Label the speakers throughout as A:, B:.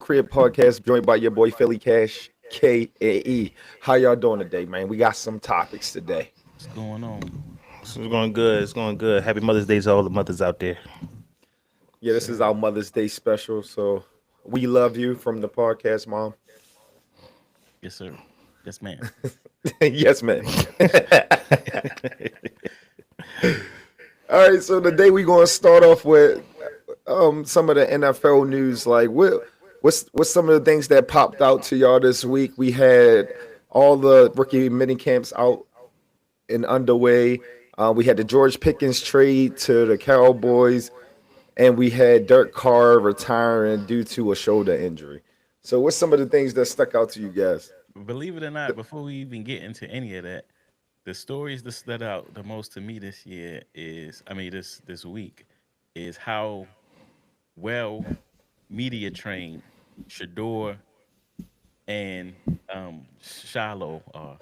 A: Crib Podcast, joined by your boy Philly Cash, K-A-E. How y'all doing today, man? We got some topics today.
B: What's going on?
C: So it's going good. It's going good. Happy Mother's Day to all the mothers out there.
A: Yeah, this is
B: Sir.
A: our Mother's Day special, so we love you from the podcast, Mom.
B: Yes, sir. Yes, ma'am.
A: Yes, man. All right, so today we're going to start off with some of the NFL news. Like, what's some of the things that popped out to y'all this week? We had all the rookie mini camps out and underway. We had the George Pickens trade to the Cowboys, and we had Dirk Carr retiring due to a shoulder injury. So, what's some of the things that stuck out to you guys?
B: Believe it or not, before we even get into any of that, the stories that stood out the most to me this year is, I mean, this week, is how well media trained Shador and Shiloh are.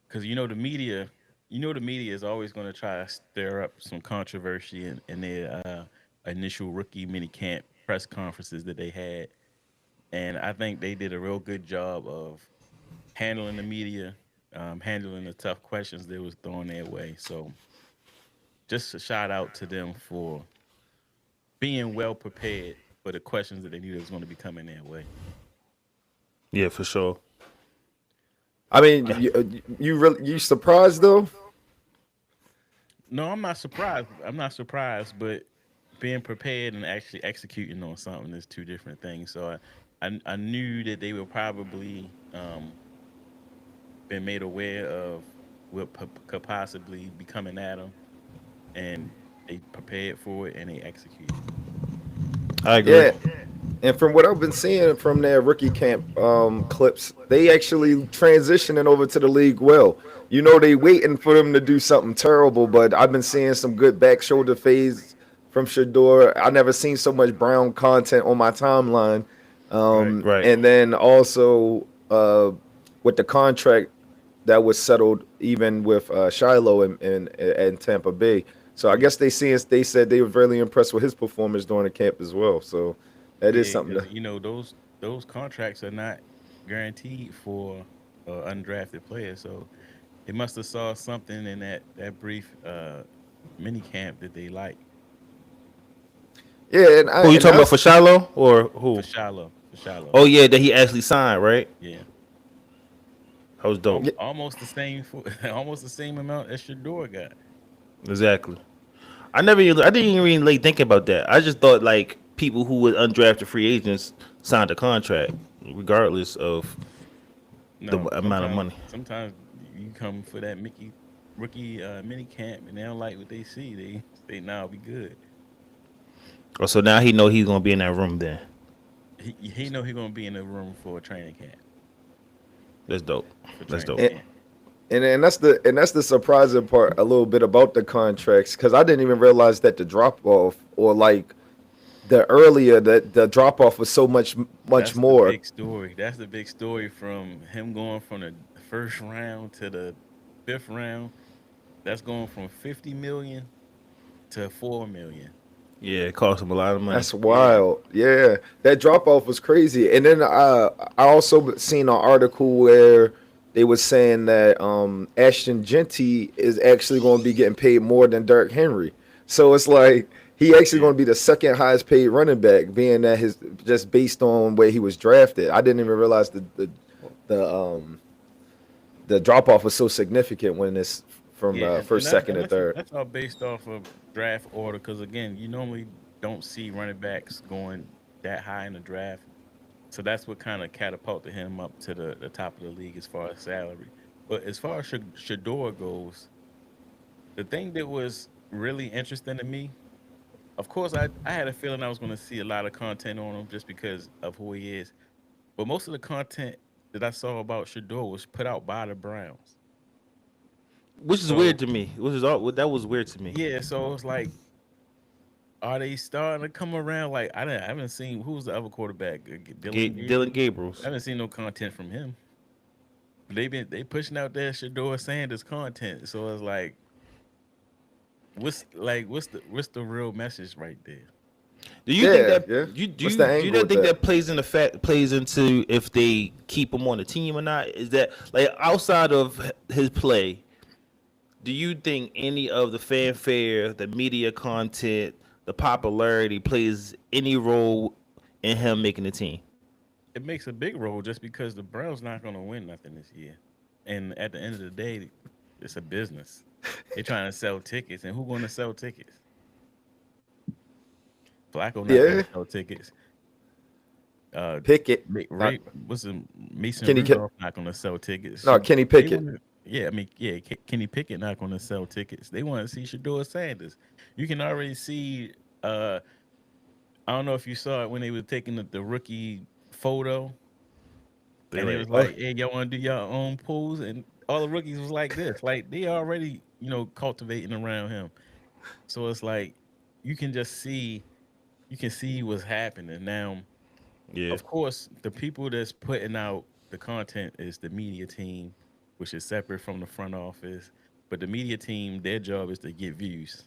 B: Because the media is always going to try to stir up some controversy in their initial rookie mini camp press conferences that they had. And I think they did a real good job of handling the media, handling the tough questions that was thrown their way. So just a shout out to them for being well prepared for the questions that they knew that was going to be coming their way.
C: Yeah, for sure.
A: I mean, you surprised though?
B: No, I'm not surprised. I'm not surprised, but being prepared and actually executing on something is two different things. So I knew that they would probably been made aware of what could possibly be coming at them, and they prepared for it and they executed.
C: I agree.
A: Yeah, and from what I've been seeing from their rookie camp clips, they actually transitioning over to the league well. You know, they waiting for them to do something terrible, but I've been seeing some good back shoulder fades from Shador. I never seen so much Brown content on my timeline.
B: Right.
C: Right.
A: And then also with the contract that was settled, even with Shiloh and Tampa Bay. So I guess they said they were really impressed with his performance during the camp as well. So that is
B: Yeah,
A: something
B: because
A: to.
B: those contracts are not guaranteed for undrafted players. So they must have saw something in that brief mini camp that they like
A: Yeah,
C: Who you
A: and
C: talking
A: I
C: about for Shiloh or who?
B: for Shiloh. For Shiloh.
C: Oh yeah, that he actually signed, right?
B: Yeah.
C: That was dope.
A: yeah,
B: Almost the same for almost the same amount as Shador got.
C: Exactly. I didn't even really think about that. I just thought like people who were undrafted free agents signed a contract, regardless of the
B: No,
C: amount of money.
B: sometimes you come for that Mickey rookie mini camp and they don't like what they see. They now be good.
C: Oh, so now he know he's gonna be in that room. Then
B: He know he gonna be in the room for a training camp
C: that's dope.
B: for
C: That's
B: training
C: dope.
A: and,
B: camp.
A: and that's the surprising part a little bit about the contracts because I didn't even realize that the drop off or like the earlier that the drop off was so much
B: That's the
A: more.
B: big story. That's the big story from him going from the first round to the fifth round. That's going from 50 million to 4 million.
C: Yeah, it cost him a lot of money.
A: That's
B: Yeah.
A: wild. Yeah, that drop off was crazy. And then I also seen an article where they was saying that Ashton Genty is actually going to be getting paid more than Derrick Henry. So it's like he actually
B: Yeah.
A: going to be the second highest paid running back, being that his just based on where he was drafted. I didn't even realize the the drop off was so significant when it's from
B: Yeah,
A: first, second,
B: and
A: and third.
B: that's all based off of draft order. Because again, you normally don't see running backs going that high in the draft, so that's what kind of catapulted him up to the top of the league as far as salary. But as far as Shador goes, the thing that was really interesting to me, of course, I had a feeling I was going to see a lot of content on him just because of who he is. But most of the content that I saw about Shador was put out by the Browns.
C: Which is weird
B: So
C: to me. Which is all that was weird to me.
B: yeah, so it's like, are they starting to come around? Like I haven't seen who's the other quarterback, Dylan
C: Dylan
B: Gabriel. I
C: Gabriel's.
B: haven't seen no content from him. They pushing out that Shador Sanders content. So it's like, what's the real message right there?
C: Do you think that
A: Yeah.
C: you do
A: What's the
C: you
A: angle
C: not
A: with
C: think
A: that?
C: that plays into if they keep him on the team or not? Is that like outside of his play? Do you think any of the fanfare, the media content, the popularity plays any role in him making the team?
B: It makes a big role just because the Browns not going to win nothing this year, and at the end of the day, it's a business. They're trying to sell tickets, and who's going to sell tickets? Flacco not going
A: Yeah,
B: to sell tickets. Uh,
A: Pickett, not
B: Ray, what's the Mason
A: Kenny.
B: Rudolph not going to sell tickets.
A: No, Kenny
B: They
A: Pickett.
B: want to, yeah, I mean, yeah, Kenny Pickett not going to sell tickets. They want to see Shador Sanders. You can already see. I don't know if you saw it when they were taking the rookie photo,
C: They
B: and it
C: like,
B: was
A: Oh,
B: like, "Hey, y'all want to do your own pools?" And all the rookies was like this, like they already, cultivating around him. So it's like you can just see, you can see what's happening now.
C: yeah,
B: Of course, the people that's putting out the content is the media team, which is separate from the front office. But the media team, their job is to get views,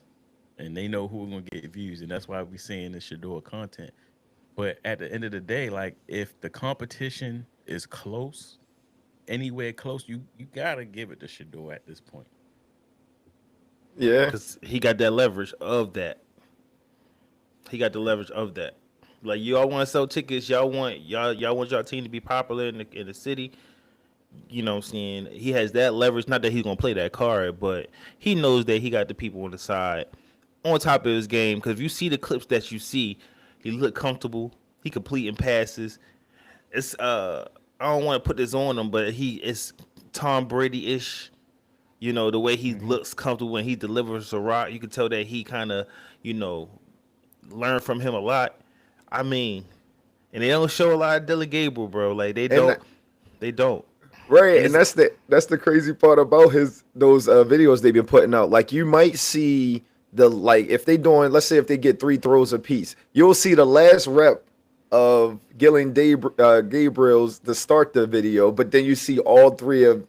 B: and they know who are gonna get views, and that's why we're seeing the Shador content. But at the end of the day, like if the competition is close, anywhere close, you gotta give it to Shador at this point.
A: yeah.
C: because he got that leverage of that. He got the leverage of that. Like y'all want to sell tickets, y'all want y'all team to be popular in the city. You know what I'm saying? He has that leverage. Not that he's gonna play that card, but he knows that he got the people on the side on top of his game. Because if you see the clips that you see, he look comfortable. He completing passes. It's I don't want to put this on him, but it's Tom Brady ish. You know the way he
B: Hmm.
C: looks comfortable when he delivers a rock. You can tell that he kind of you know learned from him a lot. I mean, and they don't show a lot of Dylan Gabriel, bro. Like they
A: And
C: don't. They don't.
A: right,
C: And
A: and
C: it's
A: that's the crazy part about his those videos they've been putting out. Like you might see the like if they doing, let's say if they get three throws apiece, you'll see the last rep of Gabriel's to start the video, but then you see all three of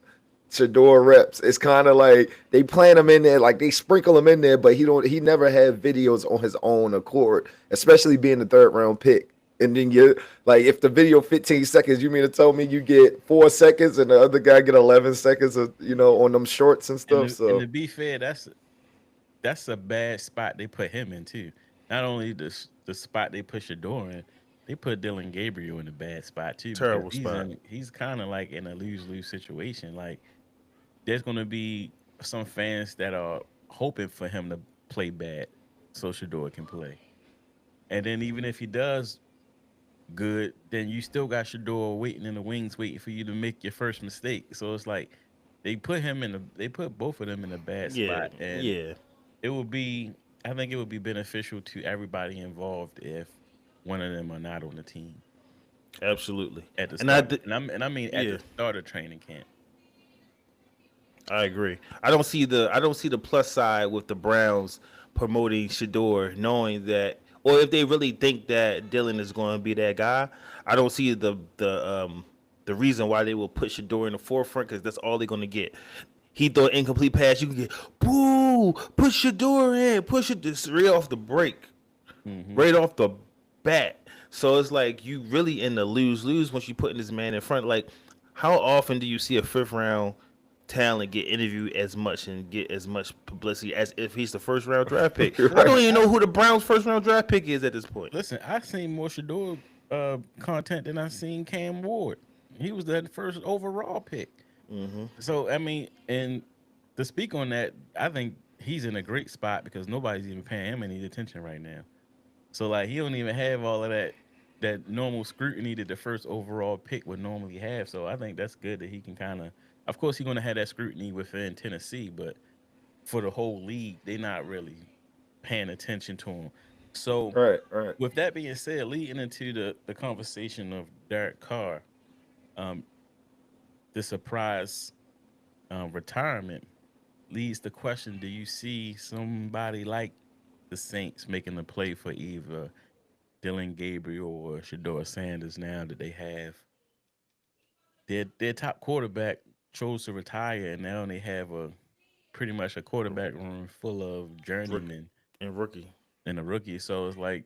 A: Shador reps. It's kind of like they plant him in there, like they sprinkle him in there, but he never had videos on his own accord, especially being the third round pick. And then you like if the video 15 seconds, you mean to tell me you get 4 seconds and the other guy get 11 seconds of on them shorts and
B: And
A: stuff.
B: to
A: So
B: be fair, that's a bad spot they put him in too. Not only the spot they put Shador in, they put Dylan Gabriel in a bad spot too because
C: terrible spot.
B: he's kind of like in a lose situation. Like there's gonna be some fans that are hoping for him to play bad so Shador can play. And then even if he does good, then you still got Shador waiting in the wings, waiting for you to make your first mistake. So it's like they put both of them in a bad
C: Yeah,
B: spot, and
C: yeah,
B: it would be I think it would be beneficial to everybody involved if one of them are not on the team
C: absolutely.
B: at the
C: And I,
B: start, and I mean at
C: yeah,
B: the start of training camp.
C: I agree. I don't see the plus side with the Browns promoting Shador, knowing that, or if they really think that Dylan is going to be that guy. I don't see the reason why they will put Shador in the forefront because that's all they're going to get. He throw an incomplete pass, you can get boo, push Shador in, push it this right off the break,
B: Hmm.
C: right off the bat. So it's like you really in the lose lose once you putting this man in front. Like, how often do you see a fifth round talent get interviewed as much and get as much publicity as if he's the first round draft pick?
A: you're
C: I don't
A: right.
C: even know who the Browns' first round draft pick is at this point.
B: Listen, I've seen more Shador content than I've seen Cam Ward. He was that first overall pick. So I mean, and to speak on that, I think he's in a great spot because nobody's even paying him any attention right now. So like he don't even have all of that normal scrutiny that the first overall pick would normally have. So I think that's good that he can kind of course he's gonna have that scrutiny within Tennessee, but for the whole league, they're not really paying attention to him. So
A: Right, right.
B: with that being said, leading into the conversation of Derek Carr, um, the surprise retirement leads the question: do you see somebody like the Saints making a play for either Dylan Gabriel or Shador Sanders now that they have their top quarterback chose to retire, and now they have a pretty much a quarterback room full of
C: Rook-
B: journeymen
C: and rookie.
B: and a rookie. So it's like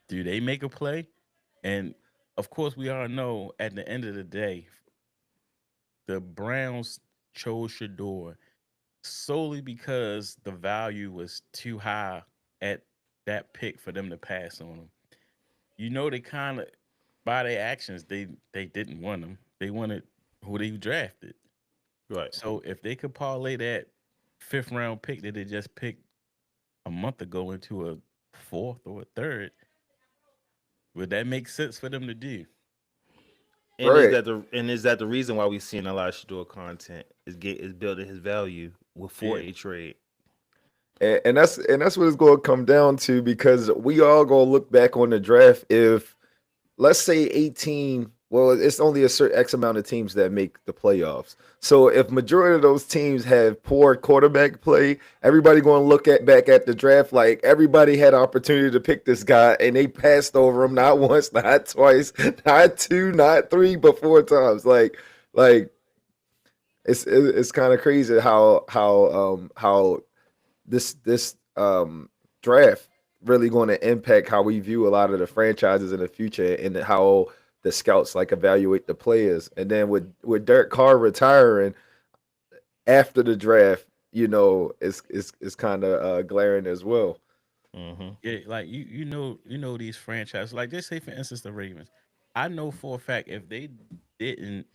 B: do they make a play? And of course, we all know at the end of the day, the Browns chose Shador solely because the value was too high at that pick for them to pass on him. You know, they kind of by their actions, they didn't want him. They wanted who they drafted.
C: Right.
B: So if they could parlay that fifth round pick that they just picked a month ago into a fourth or a third, would that make sense for them to do?
C: And
A: Right.
C: is that the reason why we seeing a lot of Shador content is building his value for
B: Yeah.
C: a trade?
A: And that's what it's going to come down to, because we all going to look back on the draft. If, let's say, 18, well, it's only a certain X amount of teams that make the playoffs. So if majority of those teams have poor quarterback play, everybody going to look back at the draft like everybody had opportunity to pick this guy and they passed over him not once, not twice, not two, not three, but four times. Like it's kind of crazy how this draft really going to impact how we view a lot of the franchises in the future, and how the scouts like evaluate the players. And then with Derek Carr retiring after the draft, it's kind of glaring as well.
C: Mm-hmm.
B: Yeah, like you know these franchises. Like just say for instance the Ravens. I know for a fact if they didn't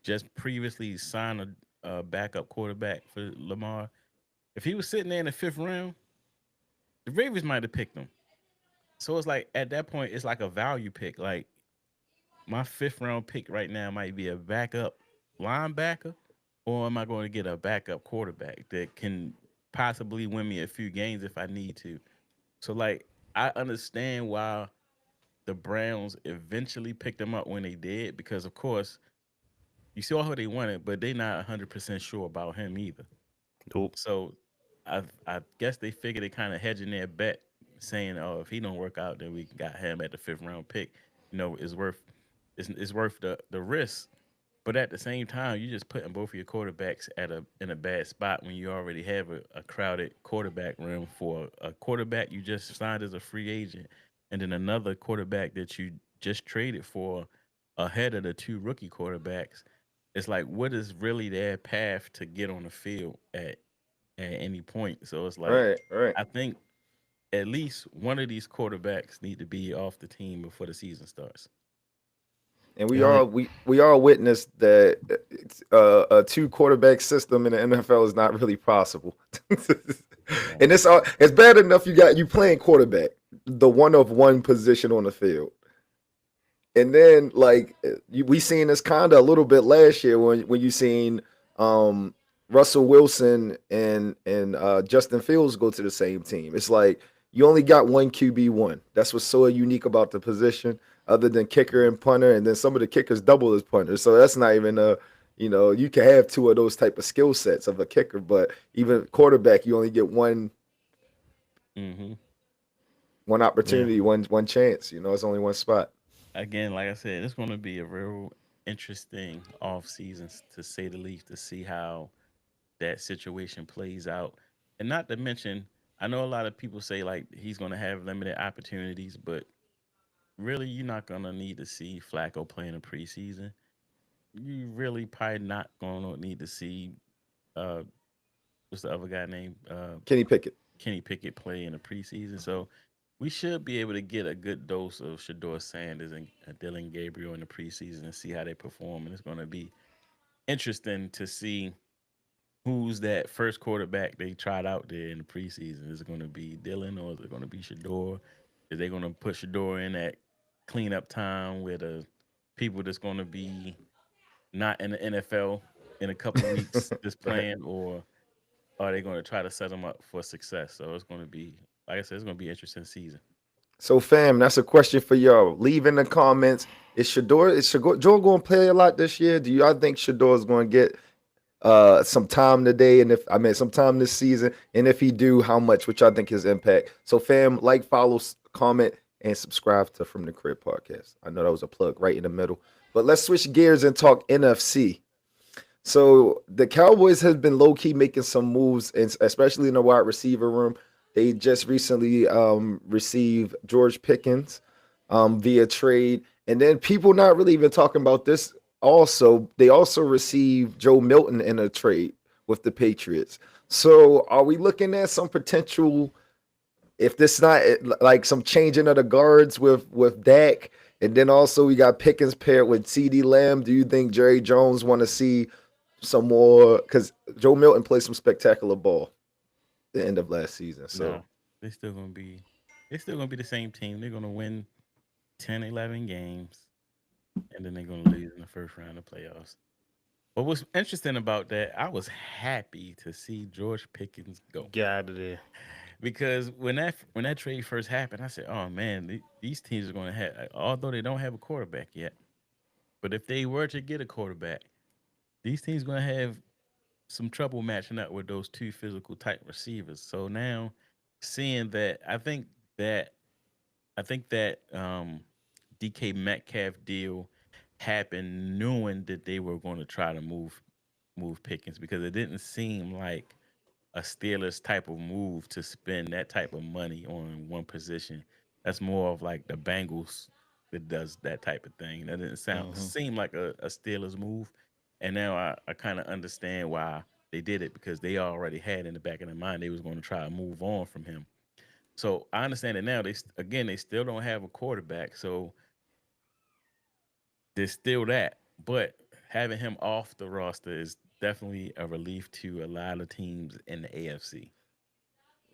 B: just previously sign a backup quarterback for Lamar, if he was sitting there in the fifth round, the Ravens might have picked him. So it's like at that point, it's like a value pick. Like my fifth round pick right now might be a backup linebacker, or am I going to get a backup quarterback that can possibly win me a few games if I need to? So like I understand why the Browns eventually picked him up when they did, because of course you saw who they wanted, but they're not 100% sure about him either.
C: Nope.
B: So I guess they figured they kind of hedging their bet, saying, "Oh, if he don't work out, then we got him at the fifth round pick. It's worth the risk." But at the same time, you just putting both of your quarterbacks in a bad spot when you already have a crowded quarterback room for a quarterback you just signed as a free agent, and then another quarterback that you just traded for ahead of the two rookie quarterbacks. It's like, what is really their path to get on the field at any point? So it's like,
A: Right.
B: I think at least one of these quarterbacks need to be off the team before the season starts.
A: And
C: The only
A: we all witnessed that a two quarterback system in the NFL is not really possible. And it's bad enough you playing quarterback, the one of one position on the field. And then we seen this kind of a little bit last year when you seen um, Russell Wilson and Justin Fields go to the same team. It's like you only got one QB1. That's what's so unique about the position, other than kicker and punter, and then some of the kickers double as punters. So that's not even you can have two of those type of skill sets of a kicker, but even quarterback, you only get
B: Hmm.
A: one
C: yeah.
A: opportunity, one chance. It's only one spot.
B: Again, like I said, it's going to be a real interesting off season to say the least, to see how that situation plays out. And not to mention, I know a lot of people say like he's going to have limited opportunities, but really, you're not going to need to see Flacco play in the preseason. You really probably not going to need to see uh, what's the other guy named
A: Kenny Pickett.
B: Kenny Pickett play in the preseason. So we should be able to get a good dose of Shador Sanders and Dylan Gabriel in the preseason and see how they perform. And it's going to be interesting to see who's that first quarterback they tried out there in the preseason. Is it going to be Dylan or is it going to be Shador? Is they going to put Shador in at cleanup time with the people that's going to be not in the NFL in a couple of weeks just
A: Right.
B: playing, or are they going to try to set them up for success? So it's going to be, like I said, it's going to be an interesting season.
A: So, fam, that's a question for y'all. Leave in the comments. Is Shador going to play a lot this year? Do y'all think Shador is going to get some time today, and some time this season? And if he do, how much? Which I think his impact. So, fam, like, follow, comment, and subscribe to From the Crib podcast. I know that was a plug right in the middle, but let's switch gears and talk NFC. So the Cowboys has been low key making some moves, and especially in the wide receiver room. They just recently received George Pickens. via trade. And then people not really even talking about this. Also, they also received Joe Milton in a trade with the Patriots. So are we looking at some potential, if this not like some changing of the guards with Dak, and then also we got Pickens paired with CD Lamb? Do you think Jerry Jones want to see some more? Because Joe Milton played some spectacular ball the end of last season. So
B: No, they still gonna be they're still gonna be the same team. They're gonna win 10, 11 games, and then they're gonna lose in the first round of playoffs. But what's interesting about that, I was happy to see George Pickens go
C: Get out of there.
B: because when that trade first happened, I said, "Oh man, these teams are going to have, although they don't have a quarterback yet, but if they were to get a quarterback, these teams going to have some trouble matching up with those two physical type receivers." So now, seeing that, that I think that DK Metcalf deal happened knowing that they were going to try to move Pickens because it didn't seem like a Steelers type of move to spend that type of money on one position. That's more of like the Bengals that does that type of thing. That didn't
C: Hmm.
B: seem like a Steelers move. And now I kind of understand why they did it because they already had in the back of their mind they was going to try to move on from him. So I understand it now. Again, they still don't have a quarterback, so there's still that. But having him off the roster is definitely a relief to a lot of teams in the AFC.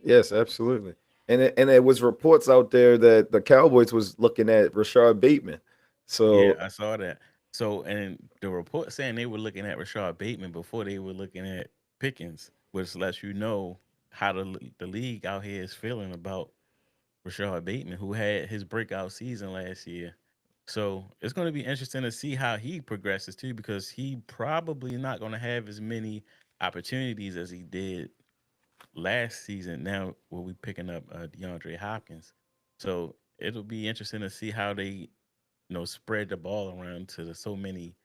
A: yes, absolutely. And it was reports out there that the Cowboys was looking at Rashard Bateman.
B: Yeah,
A: So
B: I saw that. So, and the report saying they were looking at Rashard Bateman before they were looking at Pickens, which lets you know how the league out here is feeling about Rashard Bateman, who had his breakout season last year. So it's going to be interesting to see how he progresses too, because he probably not going to have as many opportunities as he did last season. Now we'll be picking up DeAndre Hopkins, so it'll be interesting to see how they spread the ball around to so many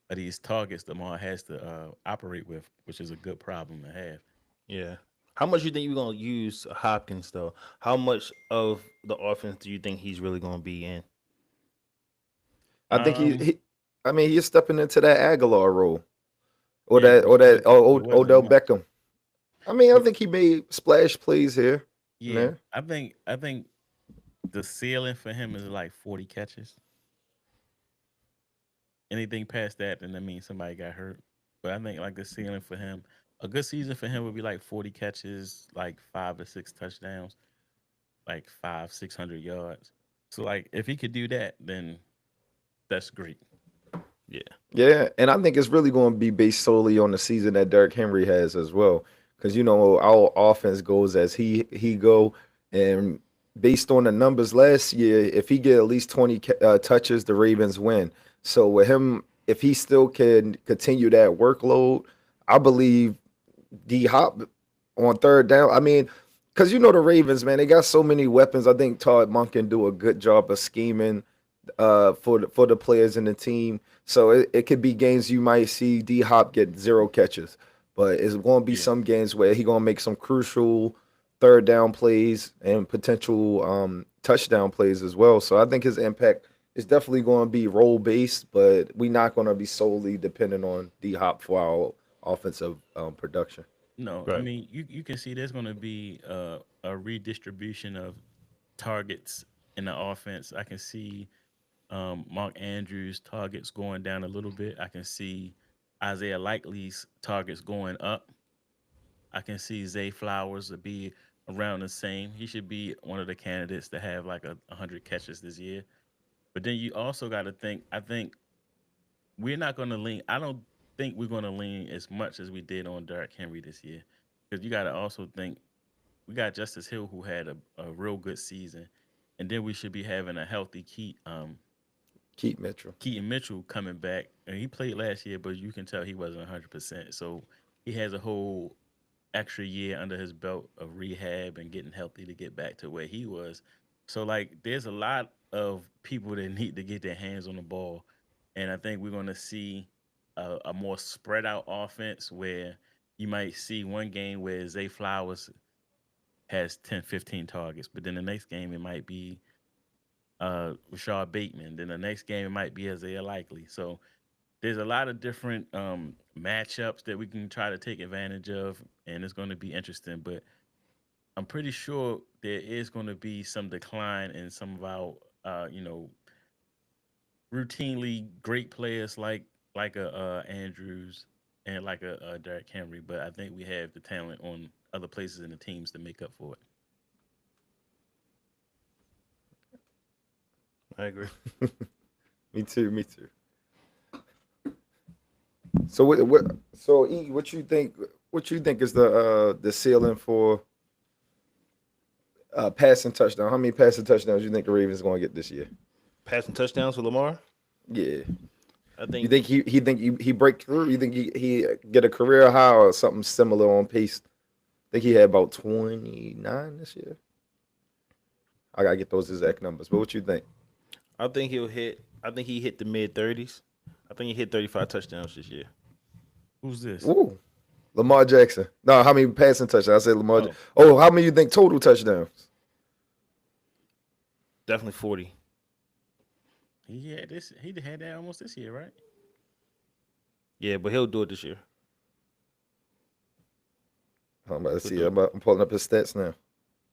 B: of these targets Lamar has to operate with, which is a good problem to have.
C: Yeah. How much you think you're gonna use Hopkins though? How much of the offense do you think he's really gonna be in?
A: I think
B: Um,
A: I mean, he's stepping into that Aguilar role
B: yeah,
A: or that
B: it wasn't
A: Odell
B: much.
A: Beckham. I mean, I
B: But
A: think he made splash plays here and
B: yeah,
A: there.
B: I think the ceiling for him is like 40 catches. Anything past that, then that means somebody got hurt. But I think like the ceiling for him, a good season for him would be like 40 catches, like 5 to 6 touchdowns, like 600 yards. So like if he could do that, then that's great.
C: Yeah.
A: Yeah, and I think it's really going to be based solely on the season that Derrick Henry has as well, because our offense goes as he go, and based on the numbers last year, if he get at least 20 touches, the Ravens win. So with him, if he still can continue that workload, I believe D Hop on third down. I mean, because the Ravens, man, they got so many weapons. I think Todd Monk can do a good job of scheming for the players in the team. So it could be games you might see D Hop get zero catches, but it's going to be
B: Yeah.
A: some games where he going to make some crucial third down plays and potential touchdown plays as well. So I think his impact is definitely going to be role based, but we're not going to be solely dependent on D Hop for our offensive production.
B: No, I
C: Right.
B: mean you can see there's going to be a redistribution of targets in the offense. I can see Mark Andrews' targets going down a little bit. I can see Isaiah Likely's targets going up. I can see Zay Flowers to be around the same. He should be one of the candidates to have like 100 catches this year. But then you also got to think. I think we're not going to lean. I don't think we're going to lean as much as we did on Derrick Henry this year, because you got to also think we got Justice Hill who had a real good season, and then we should be having a healthy
A: Keith Mitchell.
B: Keaton Mitchell coming back, and he played last year, but you can tell he wasn't 100%. So he has a whole extra year under his belt of rehab and getting healthy to get back to where he was. So like, there's a lot of people that need to get their hands on the ball, and I think we're going to see a more spread out offense where you might see one game where Zay Flowers has 10, 15 targets, but then the next game it might be Rashard Bateman. Then the next game it might be Isaiah Likely. So there's a lot of different matchups that we can try to take advantage of, and it's going to be interesting. But I'm pretty sure there is going to be some decline in some of our, routinely great players like a Andrews and like a Derrick Henry. But I think we have the talent on other places in the teams to make up for it.
C: I agree.
A: Me too. Me too. So what you think? What you think is the ceiling for passing touchdown? How many passing touchdowns you think the Ravens going to get this year?
C: Passing touchdowns for Lamar.
A: Yeah.
C: I
A: You
C: think
A: think he break through? You think he get a career high or something similar on pace? I think he had about 29 this year. I gotta get those exact numbers. But what you think?
C: I think he'll hit. I think he hit the mid-30s. I think he hit 35 touchdowns this year.
B: Who's this?
A: Ooh, Lamar Jackson. No, how many passing touchdowns? I said Lamar.
B: Oh.
A: Oh, how many you think total touchdowns?
C: Definitely 40.
B: He had this. He had that almost this year, right?
C: Yeah, but he'll do it this year.
A: I'm about to see. I'm pulling up his stats now.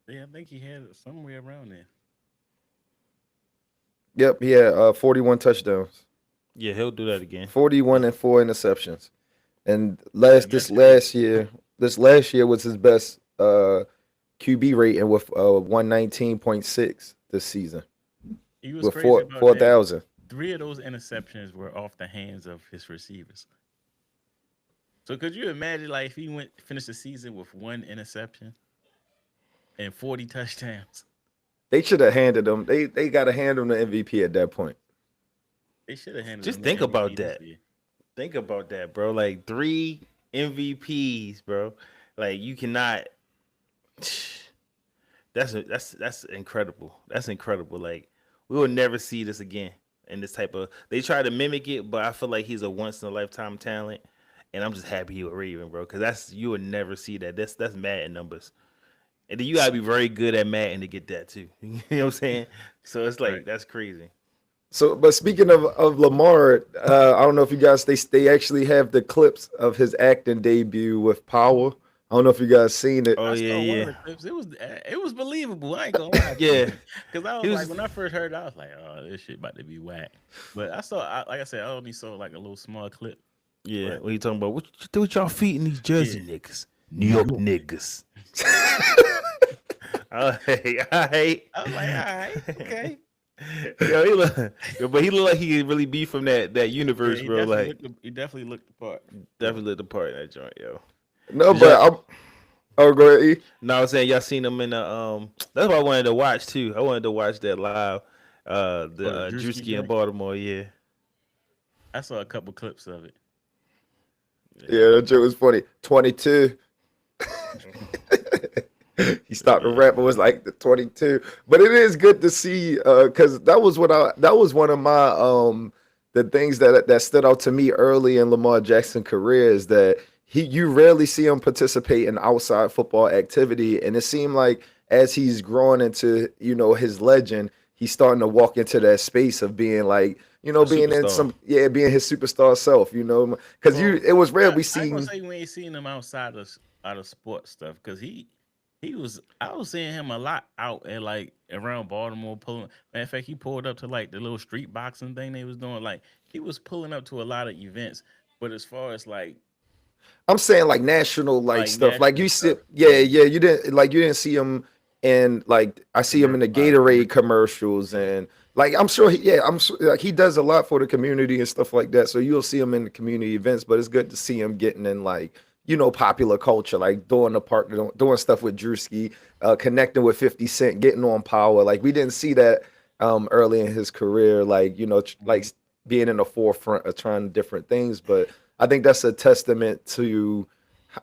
B: Yeah, I think he had it somewhere around there.
A: Yep, he had 41 touchdowns,
C: Yeah, he'll do that again.
A: 41 and 4 interceptions. And this last year was his best QB rating with 119.6 this season
B: He was
A: with
B: crazy about that.
A: 4,000.
B: 3 of those interceptions were off the hands of his receivers. So could you imagine, like, if he finished the season with 1 interception and 40 touchdowns?
A: They should have handed him. They got to hand him the MVP at that point.
B: They should have handed.
C: Just
B: him the
C: think about
B: MVP this
C: that.
B: year.
C: Think about that, bro. Like 3 MVPs, bro. Like you cannot. That's incredible. That's incredible. Like we will never see this again in this type of. They try to mimic it, but I feel like he's a once in a lifetime talent, and I'm just happy he was Raven, bro. Because you would never see that. That's Madden numbers, and then you gotta be very good at Madden to get that too. You know what I'm saying? So it's like
B: Right.
C: that's crazy.
A: So, but speaking of Lamar, I don't know if you guys they actually have the clips of his acting debut with Power. I don't know if you guys seen it.
C: Oh
B: I
C: yeah,
B: saw one
C: yeah.
B: of the clips. It was believable. I ain't gonna lie.
C: Yeah.
B: Because I was,
C: He was-
B: like, when I first heard it, I was like, oh, this shit about to be whack. But like I said, I only saw like a little small clip.
C: Yeah,
B: Right.
C: when you talking about what you do with y'all feet in these Jersey niggas, New York niggas. All right.
B: I was like, all right, okay.
C: Yo, he look like he could really be from that universe,
B: Yeah,
C: bro. Like
B: he definitely looked the part.
C: definitely looked the part in that joint, yo.
A: No,
C: Did
A: but
C: y'all-
A: oh, go ahead. E.
C: No, I was saying y'all seen him in the That's what I wanted to watch too. I wanted to watch that live. The
B: the Drewski
C: Drewski in
B: joint?
C: Baltimore, yeah.
B: I saw a couple clips of it.
A: Yeah, that joke was funny. 22. He stopped the rap and was like the 22. But it is good to see because that was one of my the things that stood out to me early in Lamar Jackson's career is that you rarely see him participate in outside football activity. And it seemed like as he's growing into, his legend, he's starting to walk into that space of being like, being in
C: superstar.
A: being his superstar self, because it was rare we
B: I ain't
A: seen.
B: gonna say we ain't seen him outside of sports stuff because I was seeing him a lot out at like around Baltimore pulling. Matter of fact, he pulled up to like the little street boxing thing they was doing. Like he was pulling up to a lot of events. But as far as like
A: I'm saying like national
B: Like
A: stuff. Like
B: national
A: you see,
B: stuff.
A: yeah, you didn't see him in like I see him in the Gatorade commercials and like I'm sure I'm sure like he does a lot for the community and stuff like that. So you'll see him in the community events, but it's good to see him getting in like popular culture, like doing the park, doing stuff with Drewski, connecting with 50 Cent, getting on Power. Like we didn't see that early in his career, like like being in the forefront of trying different things. But I think that's a testament to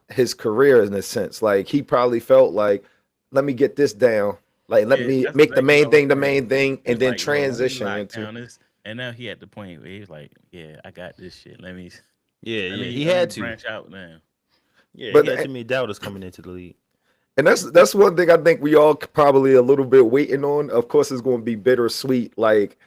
A: his career in a sense. Like he probably felt like, let me get this down. Like let
B: Yeah,
A: me
B: that's
A: make the
B: exactly
A: main
B: what I
A: thing the
B: was
A: main
B: saying.
A: thing, and
B: It's
A: then
B: like, yo, let me
A: transition
B: lock
A: into.
B: down this. And now he at the point where he's like, yeah, I got this shit. Let me
C: Yeah,
B: let me
C: he had to.
B: branch out now.
C: Yeah,
A: But
C: he had too many doubters coming into the league.
A: And that's one thing I think we all probably a little bit waiting on. Of course, it's going to be bittersweet. Like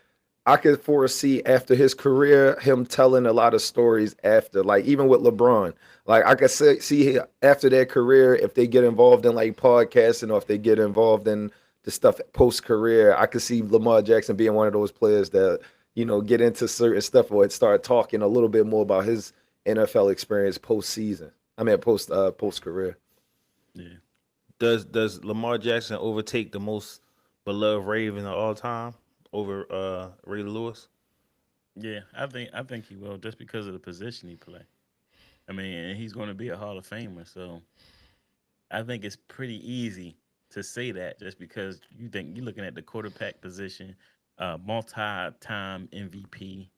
A: I could foresee after his career, him telling a lot of stories after, like even with LeBron. Like I could see after their career, if they get involved in like podcasting or if they get involved in the stuff post career, I could see Lamar Jackson being one of those players that get into certain stuff or start talking a little bit more about his NFL experience post season. I mean post career.
B: Yeah.
C: Does Lamar Jackson overtake the most beloved Raven of all time over Ray Lewis?
B: Yeah, I think he will just because of the position he play. I mean, and he's going to be a Hall of Famer, so I think it's pretty easy to say that just because you're looking at the quarterback position, multi-time MVP.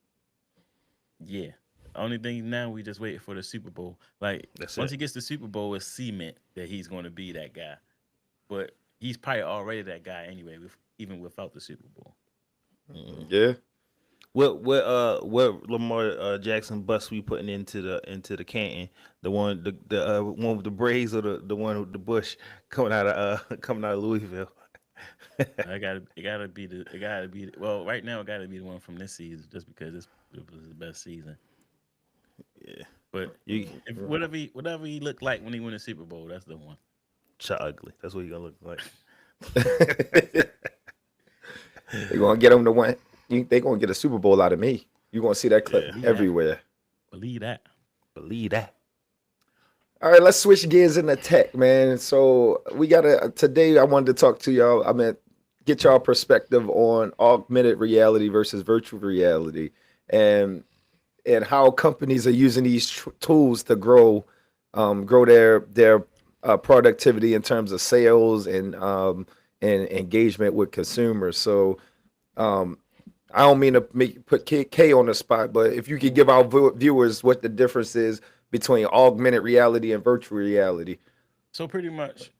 B: Yeah. Only thing now we just waiting for the Super Bowl. Like
C: That's
B: once
C: it.
B: he gets the Super Bowl, it's cement that he's going to be that guy. But he's probably already that guy anyway, even without the Super Bowl.
A: Yeah.
C: What Lamar Jackson bus we putting into the Canton? The one with the braids or the one with the bush coming out of Louisville?
B: Well, right now it gotta be the one from this season just because it was the best season.
C: Yeah.
B: But
C: You
B: if whatever he looked like when he won the Super Bowl, that's the one.
C: Cha ugly. That's what you gonna look like.
A: They're gonna get him to win. They're gonna get a Super Bowl out of me. You're gonna see that clip
C: Yeah.
B: Believe that.
A: everywhere.
B: Believe that.
C: Believe that.
A: All right, let's switch gears into tech, man. So we gotta today. I wanted to talk to y'all. I mean, get y'all perspective on augmented reality versus virtual reality, and how companies are using these tools to grow their productivity in terms of sales and engagement with consumers. So um, I don't mean to put K on the spot, but if you could give our viewers what the difference is between augmented reality and virtual reality.
B: So pretty much,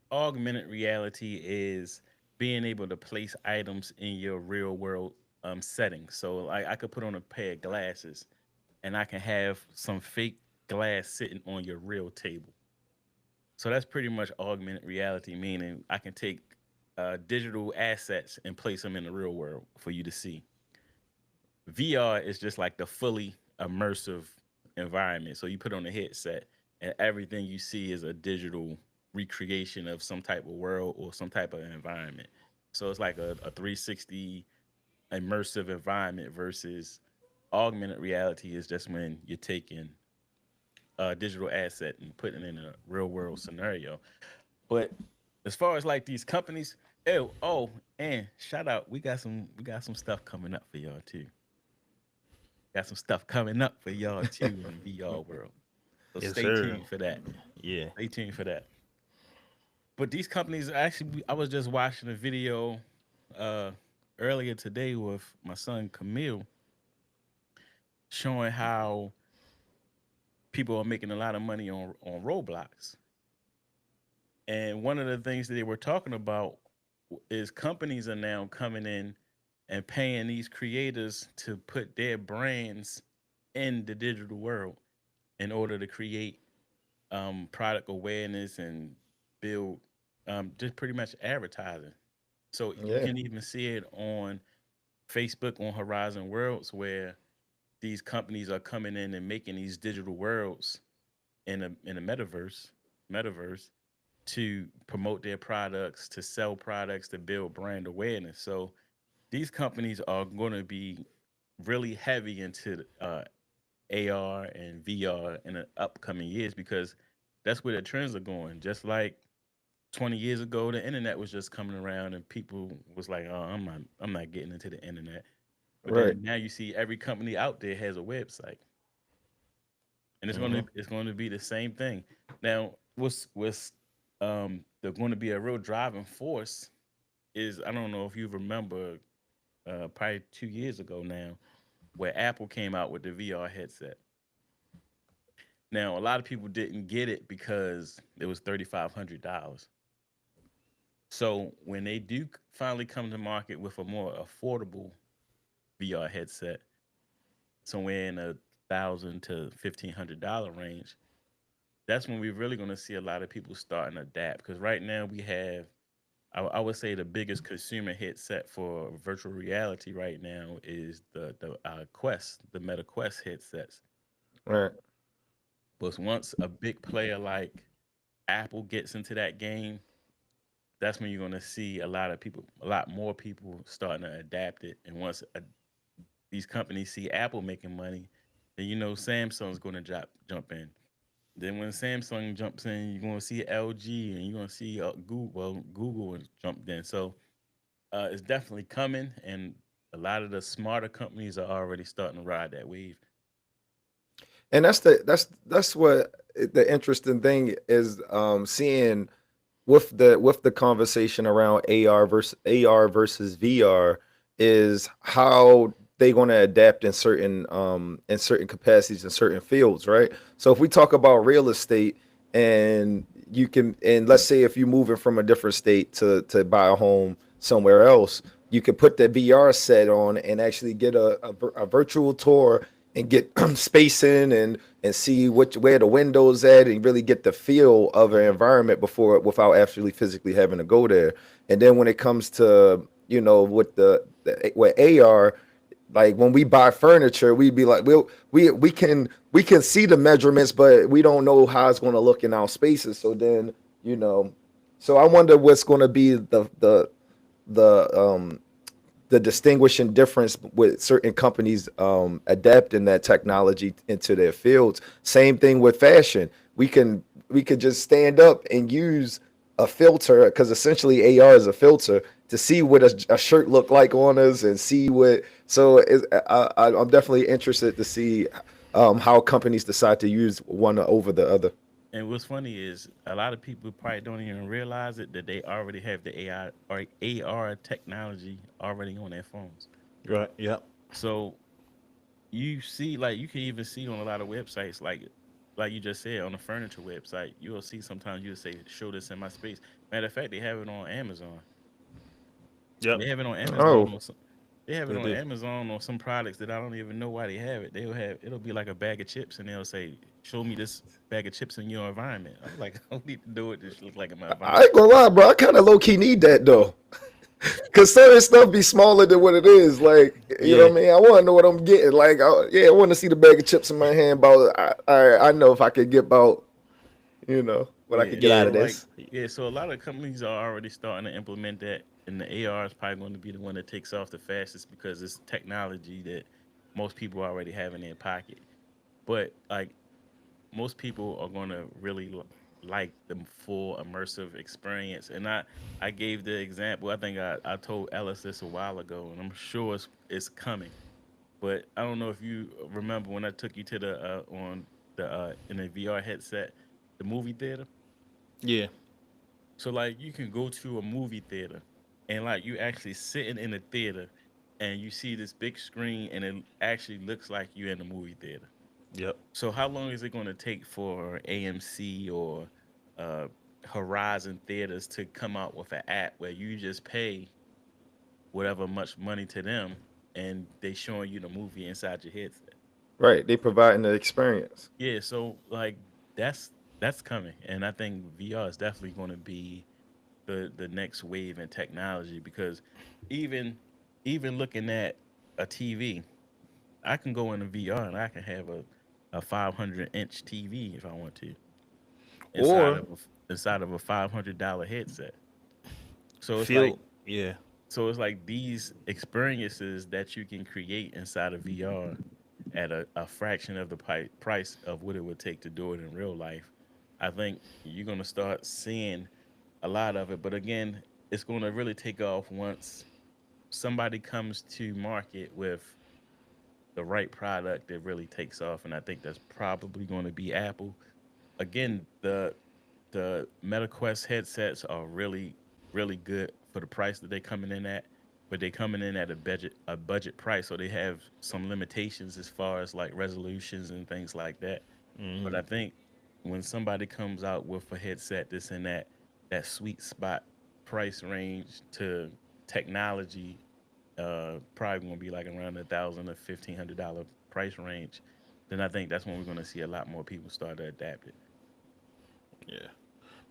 B: augmented reality is being able to place items in your real world setting. So like I could put on a pair of glasses, and I can have some fake glass sitting on your real table. So that's pretty much augmented reality, meaning I can take digital assets and place them in the real world for you to see. VR is just like the fully immersive environment. So you put on a headset, and everything you see is a digital recreation of some type of world or some type of environment. So it's like a 360 immersive environment versus augmented reality is just when you're taking a digital asset and putting it in a real world scenario. But as far as like these companies, and shout out, we got some stuff coming up for y'all too. Got some stuff coming up for y'all too in the VR world. So
C: Yes,
B: stay
C: sir.
B: tuned for that.
C: Yeah.
B: Stay tuned for that. But these companies actually, I was just watching a video uh, earlier today with my son Camille, showing how people are making a lot of money on Roblox. And one of the things that they were talking about is companies are now coming in and paying these creators to put their brands in the digital world in order to create product awareness and build just pretty much advertising. So you
A: Yeah.
B: can even see it on Facebook on Horizon Worlds where these companies are coming in and making these digital worlds in a metaverse to promote their products, to sell products, to build brand awareness. So these companies are going to be really heavy into AR and VR in the upcoming years because that's where the trends are going. Just like 20 years ago, the internet was just coming around and people was like, "Oh, I'm not getting into the internet." But
A: Right.
B: then now you see every company out there has a website, and it's going to
C: Hmm.
B: it's going to be the same thing. Now, what's they're going to be a real driving force is I don't know if you remember probably 2 years ago now where Apple came out with the VR headset. Now, a lot of people didn't get it because it was $3,500. So when they do finally come to market with a more affordable VR headset, somewhere in a $1,000 to $1,500 range, that's when we're really going to see a lot of people starting to adapt. Because right now we have, I would say, the biggest consumer headset for virtual reality right now is the Quest, the Meta Quest headsets.
A: Right.
B: But once a big player like Apple gets into that game, that's when you're going to see a lot of people, a lot more people starting to adapt it. And once these companies see Apple making money, then you know Samsung's going to jump in. Then when Samsung jumps in, you're going to see LG and you're going to see Google. Well, Google has jumped in, so it's definitely coming, and a lot of the smarter companies are already starting to ride that wave.
A: And that's what the interesting thing is, seeing with the conversation around AR versus VR is how they going to adapt in certain capacities in certain fields, right? So if we talk about real estate, and you can, and let's say if you're moving from a different state to buy a home somewhere else, you could put the VR set on and actually get a virtual tour and get spacing and see where the windows at, and really get the feel of an environment before, without actually physically having to go there. And then when it comes to, with with AR, like when we buy furniture, we'd be like, we can see the measurements, but we don't know how it's going to look in our spaces. So then, you know, so I wonder what's going to be the the distinguishing difference with certain companies adapting that technology into their fields. Same thing with fashion. We could just stand up and use a filter, because essentially AR is a filter, to see what a shirt look like on us, and see what. So I'm definitely interested to see how companies decide to use one over the other.
B: And what's funny is a lot of people probably don't even realize it that they already have the AI or AR technology already on their phones.
C: Right. Yep.
B: So you see, like you can even see on a lot of websites, like you just said on the furniture website, you'll see sometimes you'll say, "Show this in my space." Matter of fact, they have it on Amazon.
C: Yep.
B: They have it on Amazon
A: Oh,
B: or some, they have it
C: They
B: on
C: do.
B: Amazon or some products that I don't even know why they have it. They'll have it'll be like a bag of chips and they'll say, "Show me this bag of chips in your environment." I'm like, I don't need to do it. This look like in my
A: I
B: environment.
A: ain't gonna lie, bro. I kind of low key need that though. Cause certain stuff be smaller than what it is. Like, you know
C: Yeah.
A: what I mean? I want to know what I'm getting. Like, yeah, I want to see the bag of chips in my hand. About, I know if I could get about, what I
B: Yeah.
A: could get out
C: Yeah.
A: of
B: So like
A: this.
B: yeah, so a lot of companies are already starting to implement that, and the AR is probably going to be the one that takes off the fastest because it's technology that most people already have in their pocket. But like most people are going to really like the full immersive experience. And I gave the example. I think I told Ellis this a while ago, and I'm sure it's coming. But I don't know if you remember when I took you to the on the in a VR headset, the movie theater.
C: Yeah.
B: So like you can go to a movie theater, and like you actually sitting in the theater, and you see this big screen, and it actually looks like you're in the movie theater.
C: Yep.
B: So how long is it going to take for AMC or uh, Horizon Theaters to come out with an app where you just pay whatever much money to them and they showing you the movie inside your headset?
A: Right? They providing the experience.
B: Yeah, so like that's coming, and I think VR is definitely going to be the next wave in technology because even even looking at a TV, I can go into VR and I can have a 500-inch TV if I want to inside
C: Or
B: of inside of a $500 headset. So it's like
C: feel. Yeah.
B: these experiences that you can create inside of VR at a fraction of the price of what it would take to do it in real life. I think you're gonna start seeing a lot of it, but again, it's gonna really take off once somebody comes to market with the right product that really takes off, and I think that's probably going to be Apple. Again, the MetaQuest headsets are really good for the price that they're coming in at, but they're coming in at a budget price, so they have some limitations as far as like resolutions and things like that. But
C: Hmm.
B: I think when somebody comes out with a headset that's in that sweet spot price range to technology, probably gonna be like around $1,000 to $1,500 price range, then I think that's when we're gonna see a lot more people start to adapt it.
C: Yeah,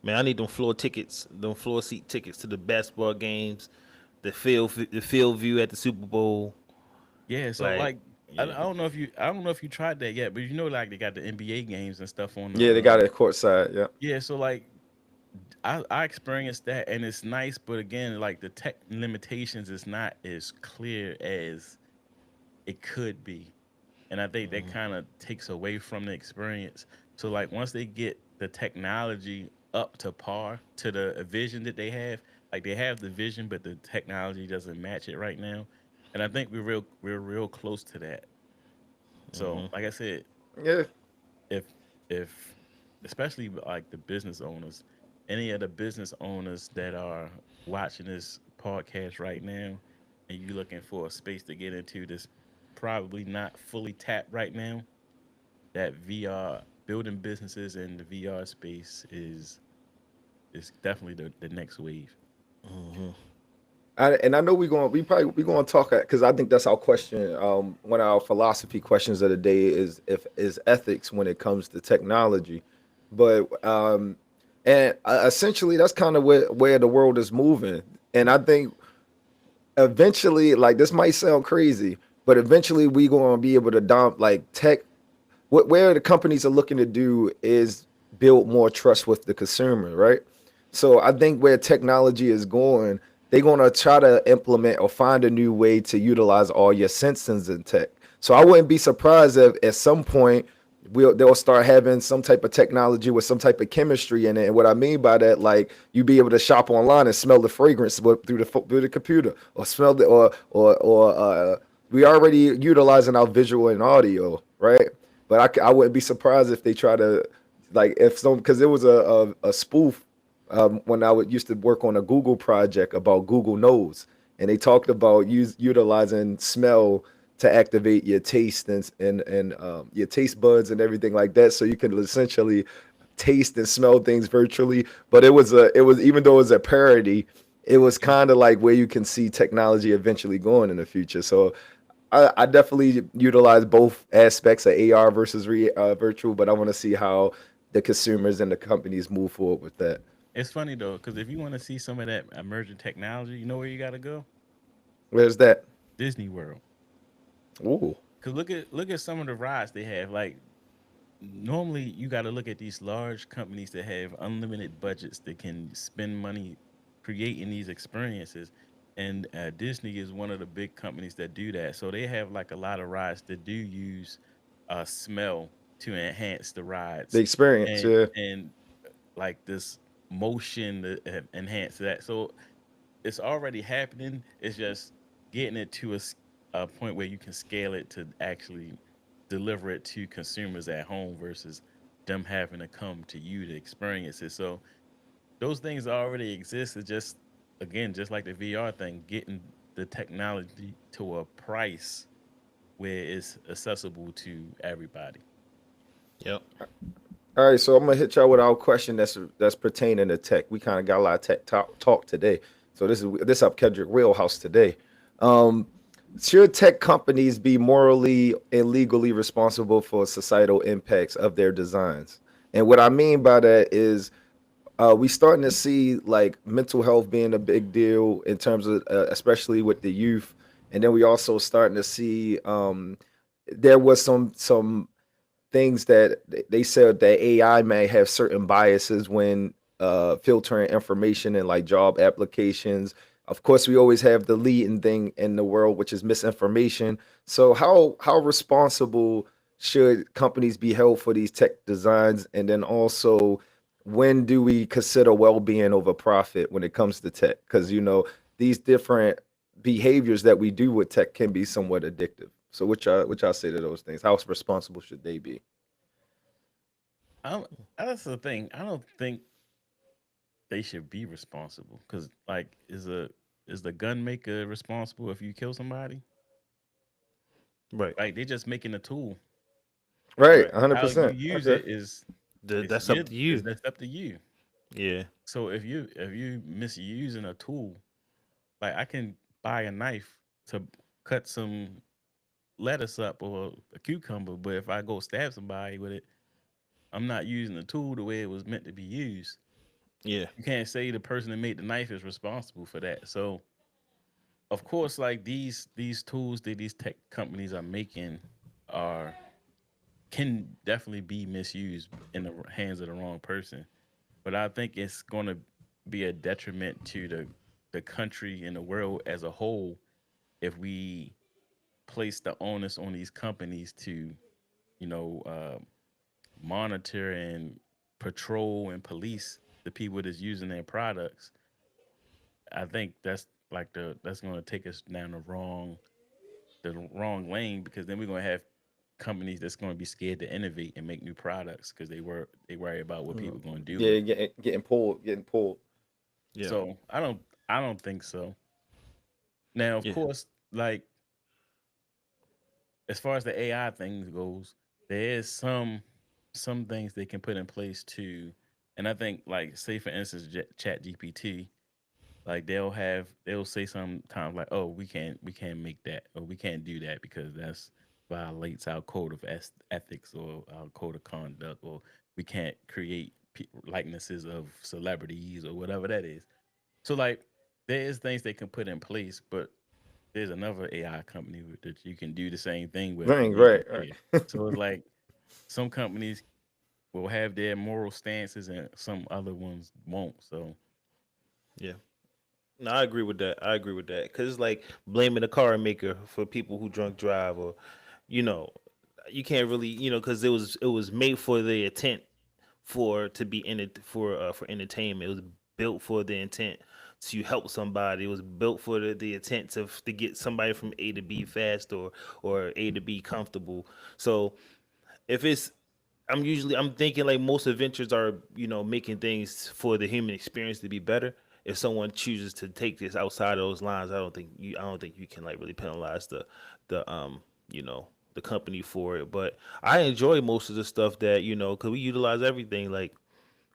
C: man, I need them floor tickets, them floor seat tickets to the basketball games, the field view at the Super Bowl.
B: Yeah, so
C: Like,
B: like I
C: yeah,
B: don't know if you tried that yet, but you know like they got the NBA games and stuff on the
A: Yeah, they got it courtside. Yeah.
B: yeah, so like I experienced that and it's nice, but again, like the tech limitations is not as clear as it could be. And I think that kind of takes away from the experience. So like once they get the technology up to par to the vision that they have, like they have the vision, but the technology doesn't match it right now. And I think we're real close to that. So like I said,
A: Yeah.
B: if if especially like the business owners, any of the business owners that are watching this podcast right now, and you looking for a space to get into this probably not fully tapped right now, that VR building businesses in the VR space is definitely the next wave.
A: And I know we going to talk because I think that's our question. One of our philosophy questions of the day is if is ethics when it comes to technology, but and essentially that's kind of where the world is moving. And I think eventually, like this might sound crazy, but eventually we going to be able to dump like tech. What where the companies are looking to do is build more trust with the consumer, right? So I think where technology is going, they're gonna try to implement or find a new way to utilize all your sensors in tech. So I wouldn't be surprised if at some point they'll start having some type of technology with some type of chemistry in it. And what I mean by that, like you be able to shop online and smell the fragrance through the computer, or smell the we already utilizing our visual and audio, right? But I wouldn't be surprised if they try to like if some because it was a spoof when used to work on a Google project about Google Nose, and they talked about utilizing smell to activate your taste and your taste buds and everything like that, so you can essentially taste and smell things virtually. But it was even though it was a parody, it was kind of like where you can see technology eventually going in the future. So I definitely utilize both aspects of AR versus virtual, but I want to see how the consumers and the companies move forward with that.
B: It's funny though, because if you want to see some of that emerging technology, you know where you got to go?
A: Where's that?
B: Disney World.
A: Ooh,
B: Cause look at some of the rides they have. Like normally, you got to look at these large companies that have unlimited budgets that can spend money creating these experiences, and Disney is one of the big companies that do that. So they have like a lot of rides that do use smell to enhance the
A: the
B: rides,
A: experience,
B: and
A: yeah.
B: and like this motion to enhance that. So it's already happening. It's just getting it to a point where you can scale it to actually deliver it to consumers at home versus them having to come to you to experience it. So those things already exist. It's just again, just like the VR thing, getting the technology to a price where it's accessible to everybody.
C: yep.
A: All right, so I'm gonna hit y'all with our question that's pertaining to tech. We kind of got a lot of tech talk today, so this up Kendrick Wheelhouse today. Um, should tech companies be morally and legally responsible for societal impacts of their designs? And what I mean by that is we starting to see like mental health being a big deal in terms of especially with the youth, and then we also starting to see there was some things that they said that AI may have certain biases when filtering information in like job applications. Of course, we always have the leading thing in the world, which is misinformation. So how responsible should companies be held for these tech designs? And then also, when do we consider well-being over profit when it comes to tech? Because these different behaviors that we do with tech can be somewhat addictive. So which I say to those things? How responsible should they be?
B: I don't, that's the thing. I don't think they should be responsible because, like, is the gun maker responsible if you kill somebody?
C: Right.
B: Like, they're just making a tool.
A: Right,
C: Right.
B: How you
A: 100%.
B: use
A: Okay.
B: it is
C: That's up to
B: is
C: you.
B: that's up to you.
C: Yeah.
B: So if you misusing a tool, like I can buy a knife to cut some lettuce up or a cucumber, but if I go stab somebody with it, I'm not using the tool the way it was meant to be used.
C: Yeah.
B: You can't say the person that made the knife is responsible for that. So of course, like these tools that these tech companies are making are can definitely be misused in the hands of the wrong person. But I think it's going to be a detriment to the country and the world as a whole if we place the onus on these companies to, you know, monitor and patrol and police the people that's using their products. I think that's going to take us down the wrong lane because then we're going to have companies that's going to be scared to innovate and make new products because they worry about what people going to do with
A: Yeah,
B: it.
A: getting pulled.
C: Yeah.
B: So I don't think so. Now, of
C: Yeah.
B: course, like as far as the AI thing goes, there is some things they can put in place to, and I think like say for instance, Chat GPT, like they'll say sometimes like, oh, we can't make that or we can't do that because that's violates our code of ethics or our code of conduct or we can't create likenesses of celebrities or whatever that is. So like there is things they can put in place, but there's another AI company that you can do the same thing with
A: Right,
B: and make
A: right,
B: it fair.
A: right.
B: So it's like some companies will have their moral stances and some other ones won't. So
C: Yeah. No, I agree with that. I agree with that because it's like blaming the car maker for people who drunk drive, or you know, you can't really, because it was made for the intent for to be in it for entertainment. It was built for the intent to help somebody. It was built for the intent to get somebody from A to B fast or A to B comfortable. So if it's I'm thinking like most adventures are, making things for the human experience to be better. If someone chooses to take this outside of those lines, I don't think you can like really penalize the you know the company for it. But I enjoy most of the stuff that, because we utilize everything, like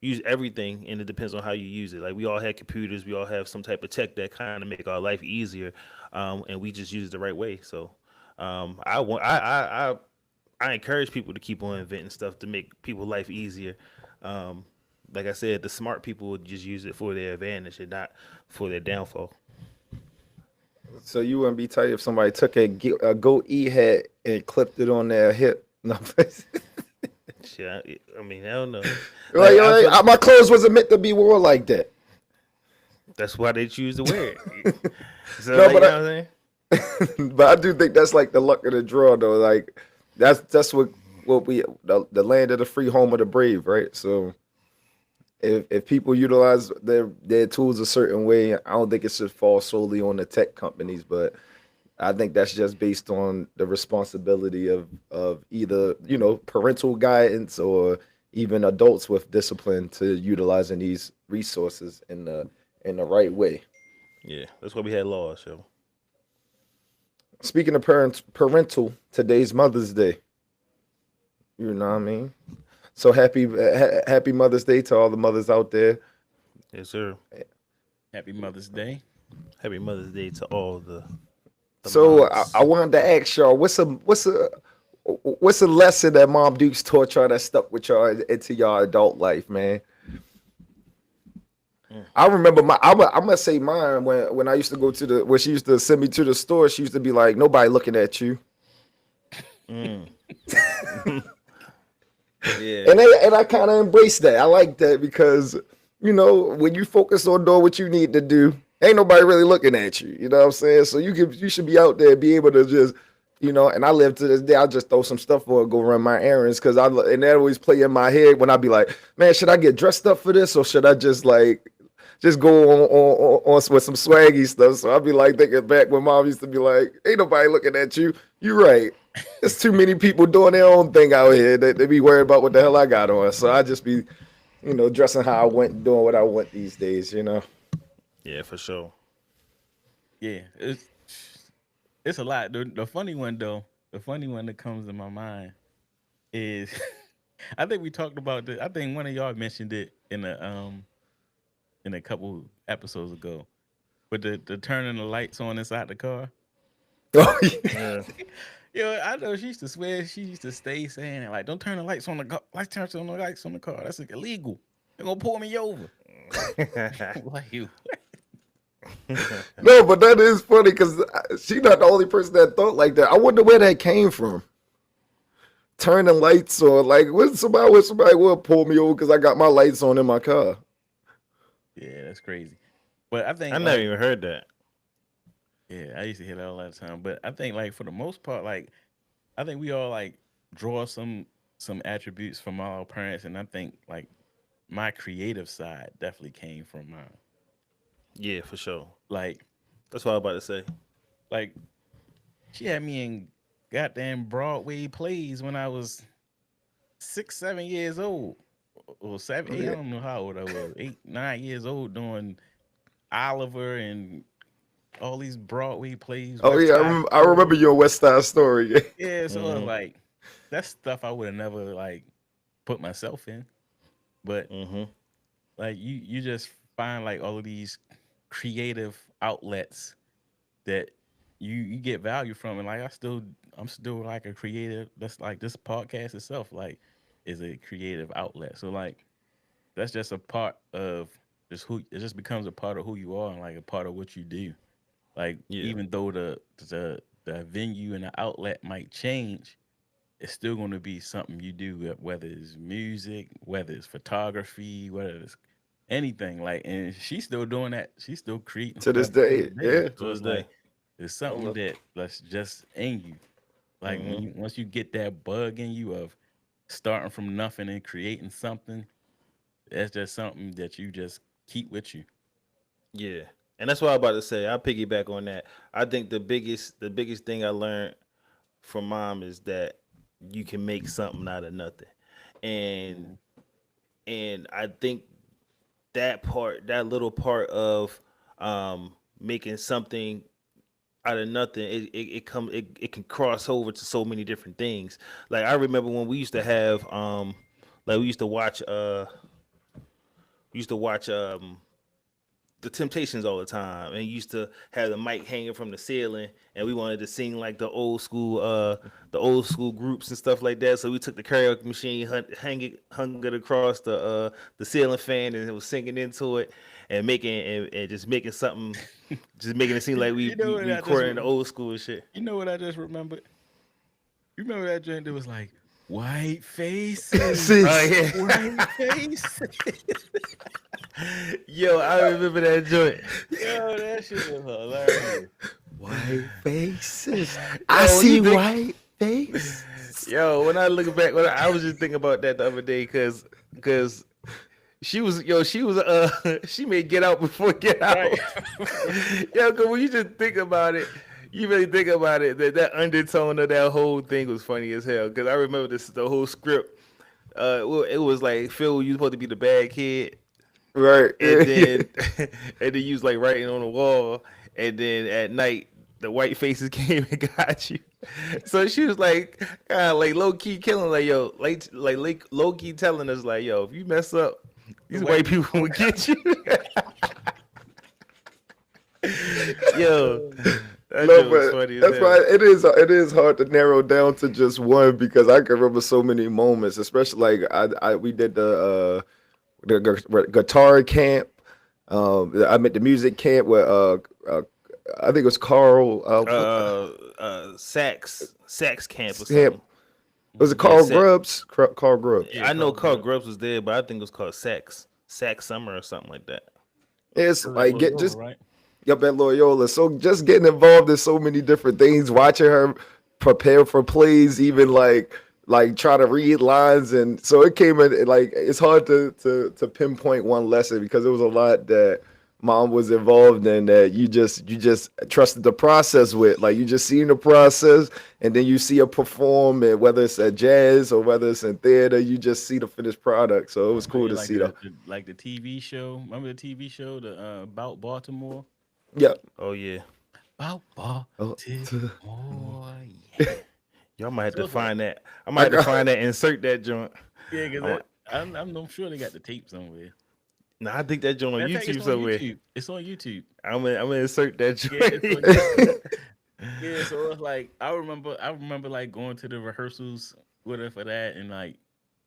C: use everything, and it depends on how you use it. Like we all have computers, we all have some type of tech that kind of make our life easier, and we just use it the right way. So I want I encourage people to keep on inventing stuff to make people's life easier. Um, like I said, the smart people would just use it for their advantage and not for their downfall.
A: So you wouldn't be tight if somebody took a Go E hat and clipped it on their hip. No,
C: Shit, I mean, I don't know.
A: like,
C: I feel
A: my clothes wasn't meant to be worn like that.
C: that's why they choose to wear it. So,
A: No,
C: like, you
A: but
C: know what I'm saying?
A: but I do think that's like the luck of the draw, though. Like that's what we the land of the free, home of the brave, right? So if people utilize their tools a certain way, I don't think it should fall solely on the tech companies, but I think that's just based on the responsibility of either parental guidance or even adults with discipline to utilizing these resources in the right way.
C: Yeah, that's why we had laws. So
A: Speaking of parental, today's Mother's Day. You know what I mean? So happy Mother's Day to all the mothers out there.
C: yes, sir.
B: happy Mother's Day.
C: Happy Mother's Day to all the
A: So I
C: moms.
A: wanted to ask y'all, what's a lesson that Mom Dukes taught y'all that stuck with y'all into y'all adult life, man? I remember I'm gonna say mine when I used to go to when she used to send me to the store. She used to be like, "Nobody looking at you,"
C: Mm.
A: and
C: Yeah,
A: I kind of embrace that. I like that because when you focus on doing what you need to do, ain't nobody really looking at you. You know what I'm saying? So you should be out there, be able to just And I live to this day. I just throw some stuff or go run my errands and that always play in my head when I be like, man, should I get dressed up for this or should I just go on with some swaggy stuff? So I'd be like thinking back when Mom used to be like, ain't nobody looking at you. You right. There's too many people doing their own thing out here that they be worried about what the hell I got on. So I just be, dressing how I want, doing what I want these days.
C: yeah, for sure.
B: Yeah, it's a lot. The funny one though, the funny one that comes to my mind is I think we talked about this. I think one of y'all mentioned it in a couple episodes ago. With the turning the lights on inside the car.
A: Oh, yeah.
C: Yeah,
B: Yo, I know she used to swear. She used to stay saying it like, "Don't turn the lights on the car. Turn on the lights on the car. That's like, illegal. They're gonna pull me over." Like you.
A: No, but that is funny because she's not the only person that thought like that. I wonder where that came from. Turning lights on, like when somebody will pull me over because I got my lights on in my car.
B: Yeah, that's crazy. But I think
C: I never even heard that.
B: yeah, I used to hear that all the time. But I think like for the most part, like I think we all like draw some attributes from our parents, and I think like my creative side definitely came from mine.
C: Yeah, for sure.
B: Like
C: That's what I was about to say.
B: like she had me in goddamn Broadway plays when I was 6, 7 years old. Or 7, 8, I
A: Yeah.
B: don't know how old I was. 8, 9 years old doing Oliver and all these Broadway plays.
A: Oh
B: West
A: yeah,
B: Side
A: I remember
B: Story.
A: your West Side Story.
B: Yeah, so
C: Hmm.
B: like that's stuff I would have never like put myself in. But
C: Hmm.
B: like you just find like all of these creative outlets that you get value from, and like I'm still like a creative. That's like this podcast itself like is a creative outlet. So like that's just a part of just who it just becomes a part of who you are and like a part of what you do. Like
C: Yeah.
B: even though the venue and the outlet might change, it's still going to be something you do, whether it's music, whether it's photography, whether it's anything. Like, and she's still doing that. She's still creating
A: To this
B: stuff to
A: day,
B: this day.
A: yeah.
C: To
B: So
C: this
B: it's
C: day.
B: like it's something that's just in you. Like when
C: Hmm.
B: you once you get that bug in you of starting from nothing and creating something, that's just something that you just keep with you.
C: Yeah. And that's what I was about to say. I'll piggyback on that. I think the biggest thing I learned from mom is that you can make something out of nothing. And
B: Mhm.
C: I think that little part of making something out of nothing, it can cross over to so many different things. Like I remember when we used to have like we used to watch the Temptations all the time, and used to have the mic hanging from the ceiling, and we wanted to sing like the old school groups and stuff like that. So we took the karaoke machine, hung it across the ceiling fan, and it was singing into it, and just making something, just making it seem like we
B: You know
C: we,
B: what
C: we
B: I just
C: recording the old school and shit.
B: you know what I just remembered? You remember that joint that was like white faces,
A: See,
C: Oh yeah,
B: white faces.
C: yo, I remember that joint.
B: Yo, that shit was hilarious.
A: white faces.
C: Yo, when you think,
A: white face.
C: yo, when I look back, I was just thinking about that the other day, cause she made Get Out before Get Out.
B: Right.
C: Yo, cause when you just think about it, you really think about it, that undertone of that whole thing was funny as hell. Cause I remember the whole script. It was like, Phil, you supposed to be the bad kid,
A: Right.
C: and
A: Yeah.
C: then and then you was like writing on the wall, and then at night the white faces came and got you. So she was like kind of like low key killing, like yo, like low key telling us like, yo, if you mess up, these white people will get you. Yo, that
A: No,
C: shit was
A: but
C: funny as
A: that's
C: hell.
A: why it is hard to narrow down to just one because I can remember so many moments, especially like we did the guitar camp. I met the music camp where I think it was Carl.
C: Sax camp or
A: Camp.
C: something.
A: Was it
C: Yeah,
A: Carl
C: Sax.
A: Grubbs? Carl Grubbs.
B: Yeah,
C: I know
B: Carl
C: Carl Grubbs was there, but I think it was called Sax Summer or something like that.
A: It's
B: It was
A: like get
B: Loyola,
A: just
B: right?
A: up at Loyola. So just getting involved in so many different things, watching her prepare for plays, even like try to read lines, and so it came in like it's hard to pinpoint one lesson because it was a lot that mom was involved in that you just trusted the process with. Like you just seen the process, and then you see her perform, and whether it's at jazz or whether it's in theater, you just see the finished product. So it was cool
B: Yeah,
A: to
B: like
A: see that.
B: like the TV show. Remember the TV show, the about Baltimore?
A: Yeah.
C: Oh yeah,
B: About
A: Oh,
B: Baltimore. Yeah.
C: y'all might have
B: So
C: to
B: it's like,
C: find that. I might have to find that. Insert that joint.
B: yeah, because
C: I'm,
B: I'm sure they got the tape somewhere.
C: nah, I think that joint on
B: Matter of fact,
C: YouTube
B: it's on
C: somewhere.
B: YouTube. It's on YouTube.
C: I'm gonna insert that
B: Yeah, it's on
C: joint.
B: YouTube. Yeah, so it's like I remember like going to the rehearsals with her for that, and like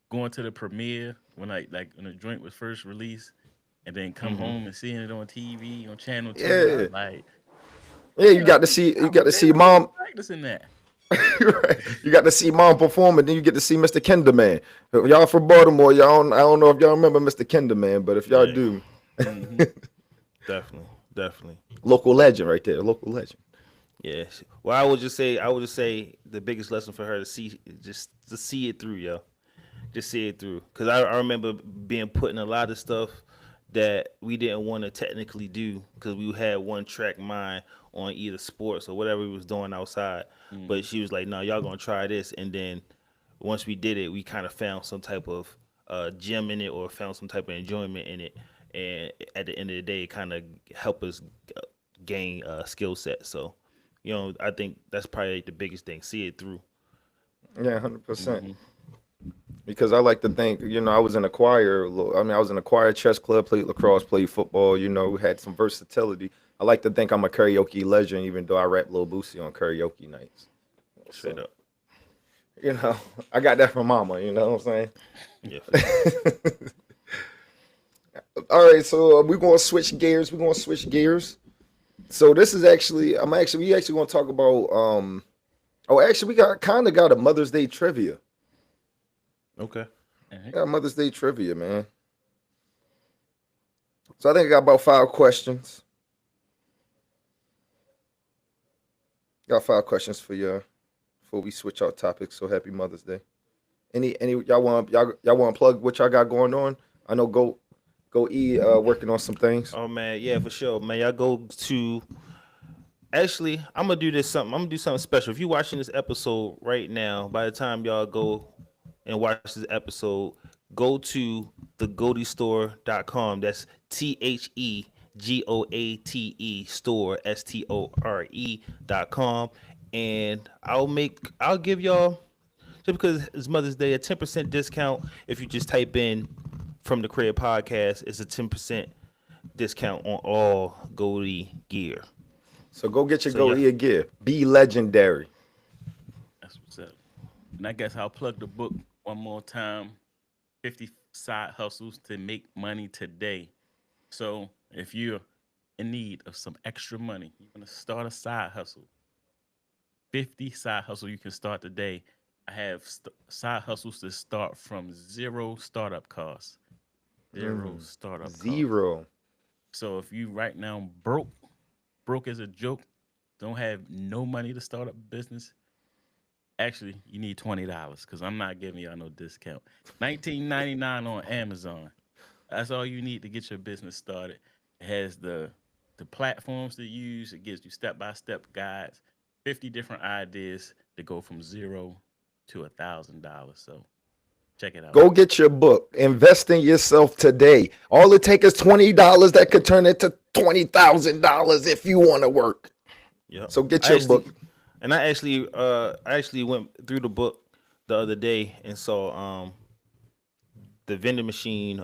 B: going to the premiere when when the joint was first released, and then come
C: Hmm.
B: home and seeing it on TV on Channel Two. I
A: Yeah,
B: was like,
A: yeah. You
B: damn,
A: got to see, you
B: I was
A: got to see
B: damn near
A: mom.
B: practicing that.
A: Right. You got to see mom perform, and then you get to see Mr. Kinderman. If y'all from Baltimore, I don't know if y'all remember Mr. Kinderman, but if y'all
C: Yeah,
A: do,
B: Hmm.
C: definitely, definitely.
A: local legend right there, local legend.
C: Yeah. Well, I would just say the biggest lesson for her to see, just to see it through, yo. Just see it through. Cause I remember being put in a lot of stuff that we didn't want to technically do because we had one track mind on either sports or whatever we was doing outside. But
B: Hmm.
C: she was like, "No, y'all gonna try this," and then once we did it, we kind of found some type of gem in it or found some type of enjoyment in it. And at the end of the day, it kind of helped us uh, gain skill set. So, I think that's probably the biggest thing. See it through.
A: Yeah, 100%.
B: Hmm.
A: Because I like to think, I was in a choir. I mean, I was in a choir, chess club, played lacrosse, played football. Had some versatility. I like to think I'm a karaoke legend, even though I rap Lil Boosie on karaoke nights.
C: Straight
A: So,
C: up.
A: you know, I got that from mama. You know what I'm
C: Yeah, for sure.
A: saying? All right, so we're gonna switch gears. We're gonna switch gears. So this is actually, we actually gonna talk about. Oh, actually, we got a Mother's Day trivia.
C: Okay.
A: Yeah, Mother's Day trivia, man. So I think I got about 5 questions. Got 5 questions for you before we switch our topics. So happy Mother's Day. Any y'all want to plug what y'all got going on? I know go E working on some things.
C: Oh man, yeah, for sure, man. Y'all go to. Actually, I'm gonna do this something. I'm gonna do something special. If you're watching this episode right now, by the time y'all go and watch this episode, go to thegoatee.store.com. That's TheGoate store.com, and I'll give y'all, just because it's Mother's Day, a 10% discount if you just type in From the Crib podcast. It's a 10% discount on all Goldie gear.
A: So go get your
C: So
A: go
C: yeah,
A: E gear. Be legendary.
B: That's what's up. And I guess I'll plug the book one more time. 50 side hustles to make money today. So if you're in need of some extra money, you're gonna start a side hustle. 50 side hustle you can start today. I have side hustles that start from zero startup costs. Zero
A: Mm,
B: startup costs.
A: zero.
B: So if you right now broke as a joke, don't have no money to start up a business, actually you need $20 because I'm not giving y'all no discount. 19.99 on Amazon. That's all you need to get your business started. It has the platforms to use. It gives you step by step guides, 50 different ideas to go from zero to $1,000. So check it out.
A: Go get your book. Invest in yourself today. All it takes is $20 that could turn into $20,000 if you want to work.
C: yep.
A: So get your book.
C: I actually went through the book the other day and saw the vending machine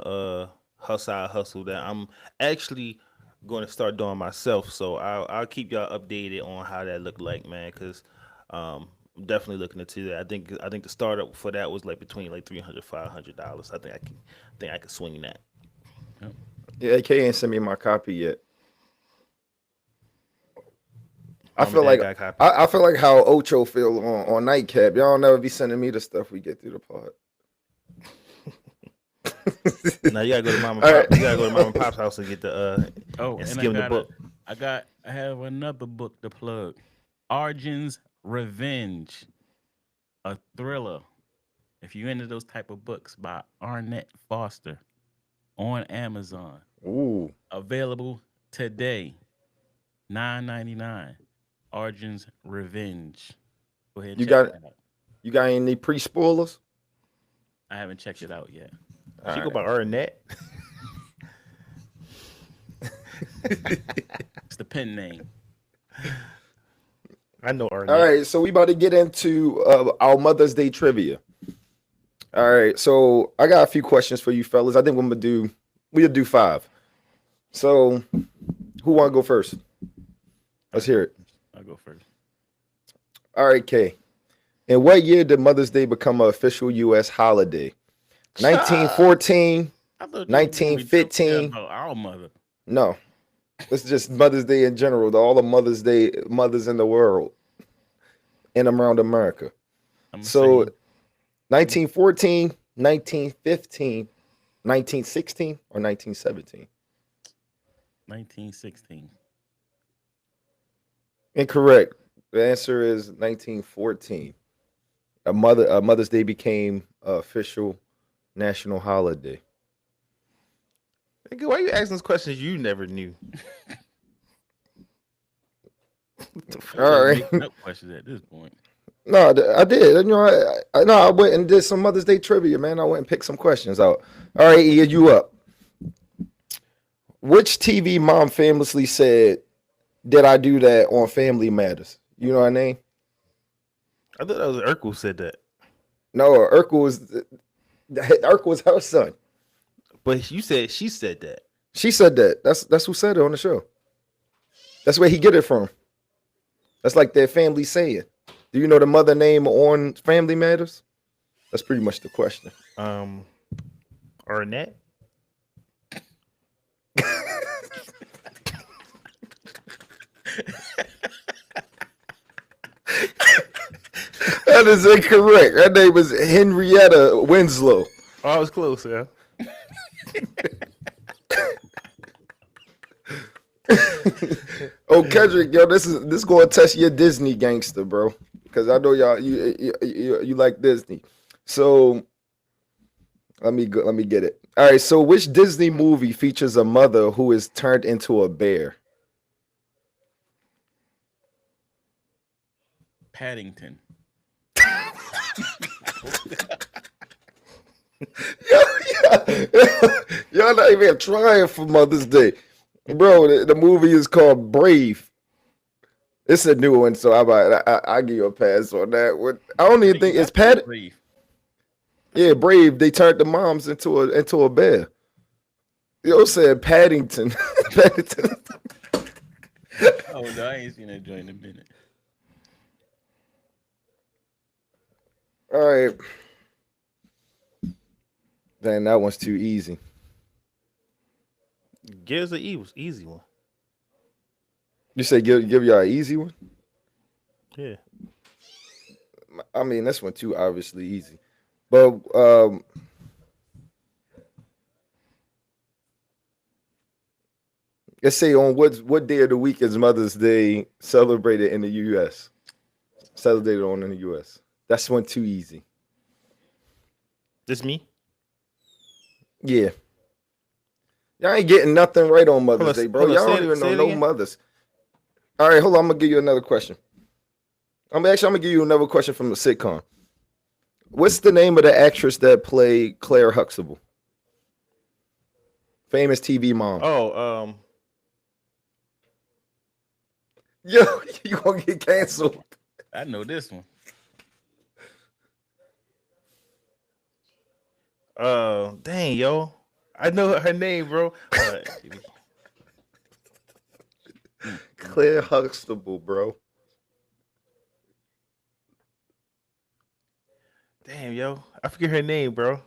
C: hustle that I'm actually going to start doing myself. So I'll keep y'all updated on how that looked like, man. Because I'm definitely looking into that. I think the startup for that was like between like $300 $500. I think I can swing that.
B: Yep.
A: Yeah, AK ain't sent me my copy yet. I
C: Mom and
A: feel
C: dad
A: like
C: got a copy.
A: I feel like how Ocho feel on Nightcap. Y'all never be sending me the stuff we get through the pod.
C: Now you gotta go to mom and
A: All
C: pop.
A: right.
C: You gotta go to mom and pop's house and get the
B: Oh,
C: and
B: and
C: skim the book.
B: I have another book to plug. Arjun's Revenge, a thriller. If you into those type of books by Arnett Foster on Amazon,
A: Ooh,
B: available today, 9.99. Arjun's Revenge. Go ahead and
A: you
B: check
A: got
B: that out.
A: you got any pre spoilers?
B: I haven't checked it out yet.
C: She go by Arnett.
B: It's the pen name.
C: I know
A: All
C: Arnett.
A: right, so we about to get into our Mother's Day trivia. All right, so I got a few questions for you fellas. I think we'll do 5. So who want to go first?
B: All
A: Let's
B: right,
A: hear it.
B: I'll go first.
A: All right, K. In what year did Mother's Day become an official U.S. holiday? 1914,
B: I thought you were gonna be talking
A: 1915.
B: about our mother.
A: No, it's just Mother's Day in general. All the Mother's Day mothers in the world and around America.
B: I'm gonna
A: So
B: say
A: 1914, 1915, 1916, or 1917?
B: 1916.
A: Incorrect. The answer is 1914. Mother's Day became an official national holiday.
C: Nigga, why you asking those questions you never knew?
A: All right.
B: Making up questions at this point.
A: No, I did. You know, I went and did some Mother's Day trivia, man. I went and picked some questions out. All right, Ia, you up. Which TV mom famously said, "Did I do that on Family Matters?" You know her name?
C: I thought that was Urkel said that.
A: No, Urkel was her son.
C: But you said she said that.
A: She said that. That's who said it on the show. That's where he get it from. That's like their family saying. Do you know the mother name on Family Matters? That's pretty much the question.
C: Arnett?
A: That is incorrect. Her name is Henrietta Winslow.
C: Oh, I was close, yeah.
A: Oh, Kendrick, yo, this gonna test your Disney gangster, bro. Because I know y'all you like Disney. So let me get it. All right. So which Disney movie features a mother who is turned into a bear?
B: Paddington.
A: Y'all not even trying for Mother's Day, bro. The movie is called Brave. It's a new one, so I give you a pass on that one. I don't even think it's Pat.
B: Brave.
A: Yeah, Brave. They turned the moms into a bear. Yo said Paddington. Paddington.
B: Oh no, I ain't seen that joint in a minute.
A: All right. Then that one's too easy.
C: Give us an easy one.
A: You say give y'all an easy one?
C: Yeah.
A: I mean, this one too obviously easy. But let's say on what day of the week is Mother's Day celebrated in the US? Celebrated on in the US. That's one too easy.
C: This me?
A: Yeah. Y'all ain't getting nothing right on Mother's Day, bro.
C: hold on,
A: Y'all
C: say
A: don't
C: it-
A: even
C: say
A: know
C: it
A: no
C: again.
A: mothers. All right, hold on. I'm gonna give you another question. I'm gonna give you another question from the sitcom. What's the name of the actress that played Claire Huxtable? Famous TV mom.
C: Oh,
A: Yo, you gonna get canceled.
B: I know this one.
C: dang, yo. I know her name, bro.
A: Claire Huxtable, bro.
C: Damn, yo. I forget her name, bro.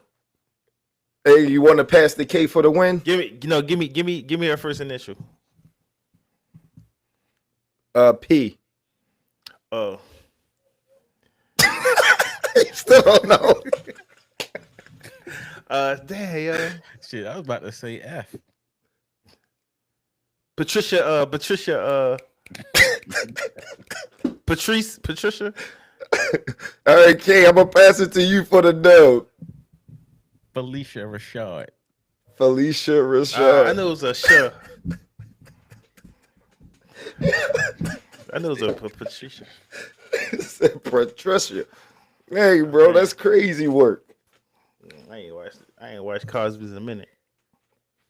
A: Hey, you want to pass the K for the win?
C: Give me her first initial.
A: P.
C: Oh.
A: Still don't know.
C: Damn, yo.
B: Shit, I was about to say F.
C: Patricia, Patricia.
A: All right, K, I'm gonna pass it to you for the dub.
B: Felicia Rashad.
A: Felicia Rashad.
C: I know it was a I know it was a Patricia.
A: Patricia. Hey, bro, that's crazy work.
C: I ain't watched Cosby's in a minute.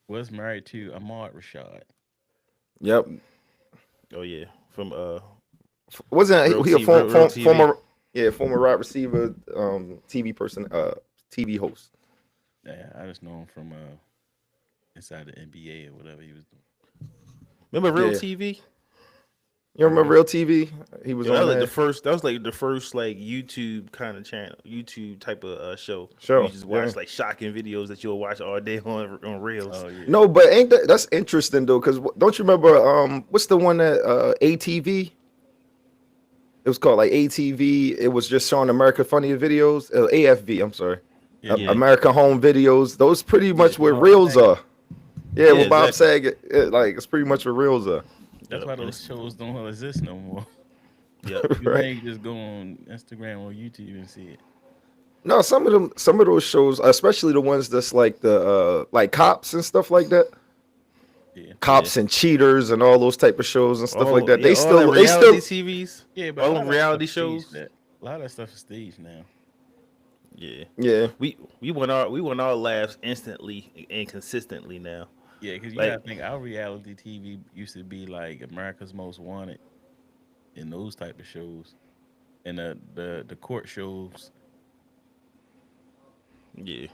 B: Was married to Ahmad Rashad.
A: Yep.
C: Oh yeah, from
A: Wasn't
C: Real
A: he a
C: TV, Real TV.
A: former wide receiver, TV person, TV host.
B: Yeah, I just know him from inside the NBA or whatever he was doing.
C: remember Real
A: Yeah.
C: TV?
A: You remember Real TV? He was
C: Yeah, that
A: on
C: was like
A: there.
C: the first. That was like the first like YouTube kind of channel, YouTube type of show.
A: Sure,
C: You just
A: yeah.
C: watch like shocking videos that you'll watch all day on Reels.
B: Oh yeah.
A: No, but ain't that's interesting though? Because don't you remember? What's the one that ATV? It was called like ATV. It was just showing America Funny Videos. AFV. I'm sorry.
B: Yeah.
C: Yeah.
A: America Home Videos. Those pretty much what
B: Bob
A: reels
B: Saget.
A: are. Yeah,
C: Yeah,
A: with Bob
C: exactly.
A: Saget. Like it's pretty much what reels are.
B: That's
C: Yep.
B: why those shows don't exist no more.
C: Yep.
B: You
A: Right.
B: may just go on Instagram or YouTube and see it.
A: No, some of those shows, especially the ones that's like the like cops and stuff like that.
B: Yeah.
A: Cops and cheaters and all those type of shows and stuff like that.
C: Yeah,
A: They
C: all that
A: they still
C: reality TVs.
B: Yeah, but
C: All
B: a
C: them
B: lot of that
C: reality
B: stuff is
C: shows.
B: staged. A lot of that stuff is staged now.
C: Yeah.
A: yeah.
C: We want our laughs instantly and consistently now.
B: Yeah, because you
C: Like-
B: gotta think our reality TV used to be like America's Most Wanted and those type of shows, and the court shows.
C: Yeah.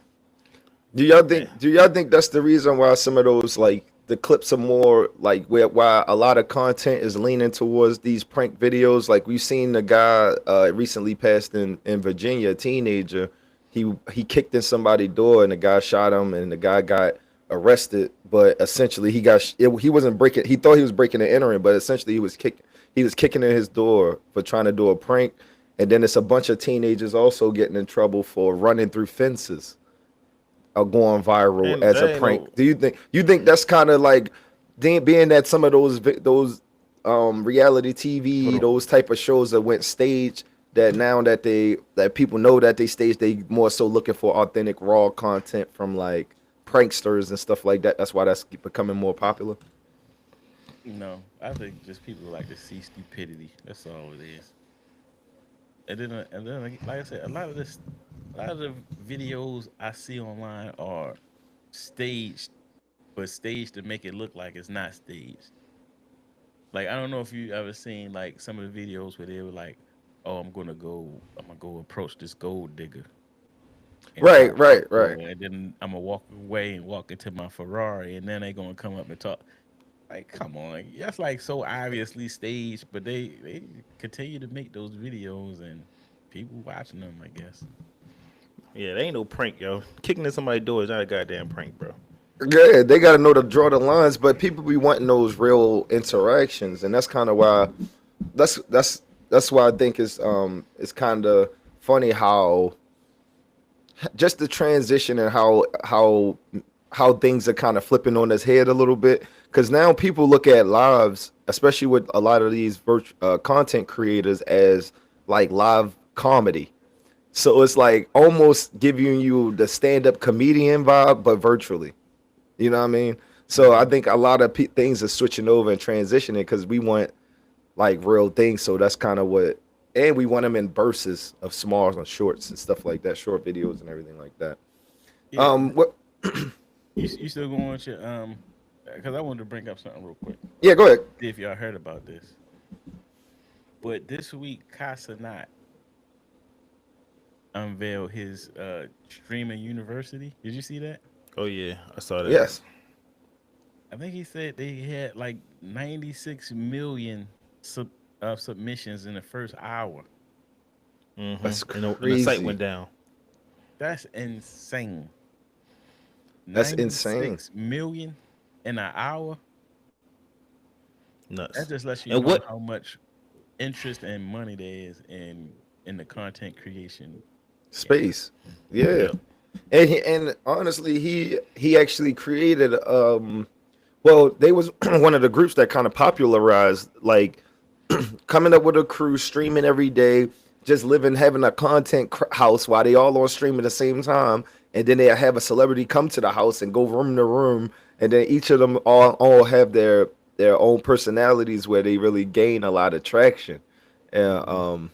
A: Do y'all think that's the reason why some of those like the clips are more like why a lot of content is leaning towards these prank videos? Like we've seen the guy recently passed in Virginia, a teenager. He kicked in somebody's door and the guy shot him and the guy got arrested. But essentially he wasn't breaking. He thought he was breaking and entering, but essentially he was kicking in his door for trying to do a prank. And then it's a bunch of teenagers also getting in trouble for running through fences are going viral
C: Man,
A: as
C: that
A: a
C: ain't
A: prank.
C: no-
A: Do you think that's kind of like being that some of those reality TV, those type of shows that went stage, that now that people know that they stage, they more so looking for authentic raw content from like pranksters and stuff like that. That's why that's becoming more popular.
B: No, I think just people like to see stupidity. That's all it is. And then, like I said, a lot of the videos I see online are staged, but staged to make it look like it's not staged. Like I don't know if you ever seen like some of the videos where they were like, "Oh, I'm gonna go approach this gold digger." And
A: Right,
B: talk
A: right,
B: to her,
A: right.
B: And then I'm gonna walk away and walk into my Ferrari, and then they gonna come up and talk. Like, come on, that's like so obviously staged, but they continue to make those videos and people watching them, I guess.
C: Yeah, they ain't no prank, yo. Kicking in somebody's door is not a goddamn prank, bro.
A: Yeah, they got to know to draw the lines, but people be wanting those real interactions, and that's kind of why that's why I think it's kind of funny how just the transition and how things are kind of flipping on its head a little bit, because now people look at lives, especially with a lot of these content creators, as like live comedy. So it's like almost giving you the stand-up comedian vibe, but virtually. You know what I mean? So I think a lot of things are switching over and transitioning because we want like real things. So that's kind of what, and we want them in bursts of small and shorts and stuff like that, short videos and everything like that.
B: Yeah,
A: What?
B: you still going with your because I wanted to bring up something real quick.
A: Yeah, go ahead.
B: See if y'all heard about this. But this week, Casanat unveiled his streaming university. Did you see that?
C: Oh yeah, I saw that.
A: Yes.
B: I think he said they had like 96 million submissions in the first hour.
C: Mhm.
A: That's
C: And the site
A: crazy.
C: went down.
B: That's insane.
A: That's insane.
B: 96 million in an hour.
C: Nuts.
B: That just lets you
C: And
B: know
C: what-
B: how much interest and money there is in the content creation.
A: Space. Yeah.
C: Yeah.
A: And honestly, he actually created well, they was one of the groups that kind of popularized like coming up with a crew, streaming every day, just having a content house while they all on stream at the same time, and then they have a celebrity come to the house and go room to room, and then each of them all have their own personalities where they really gain a lot of traction. And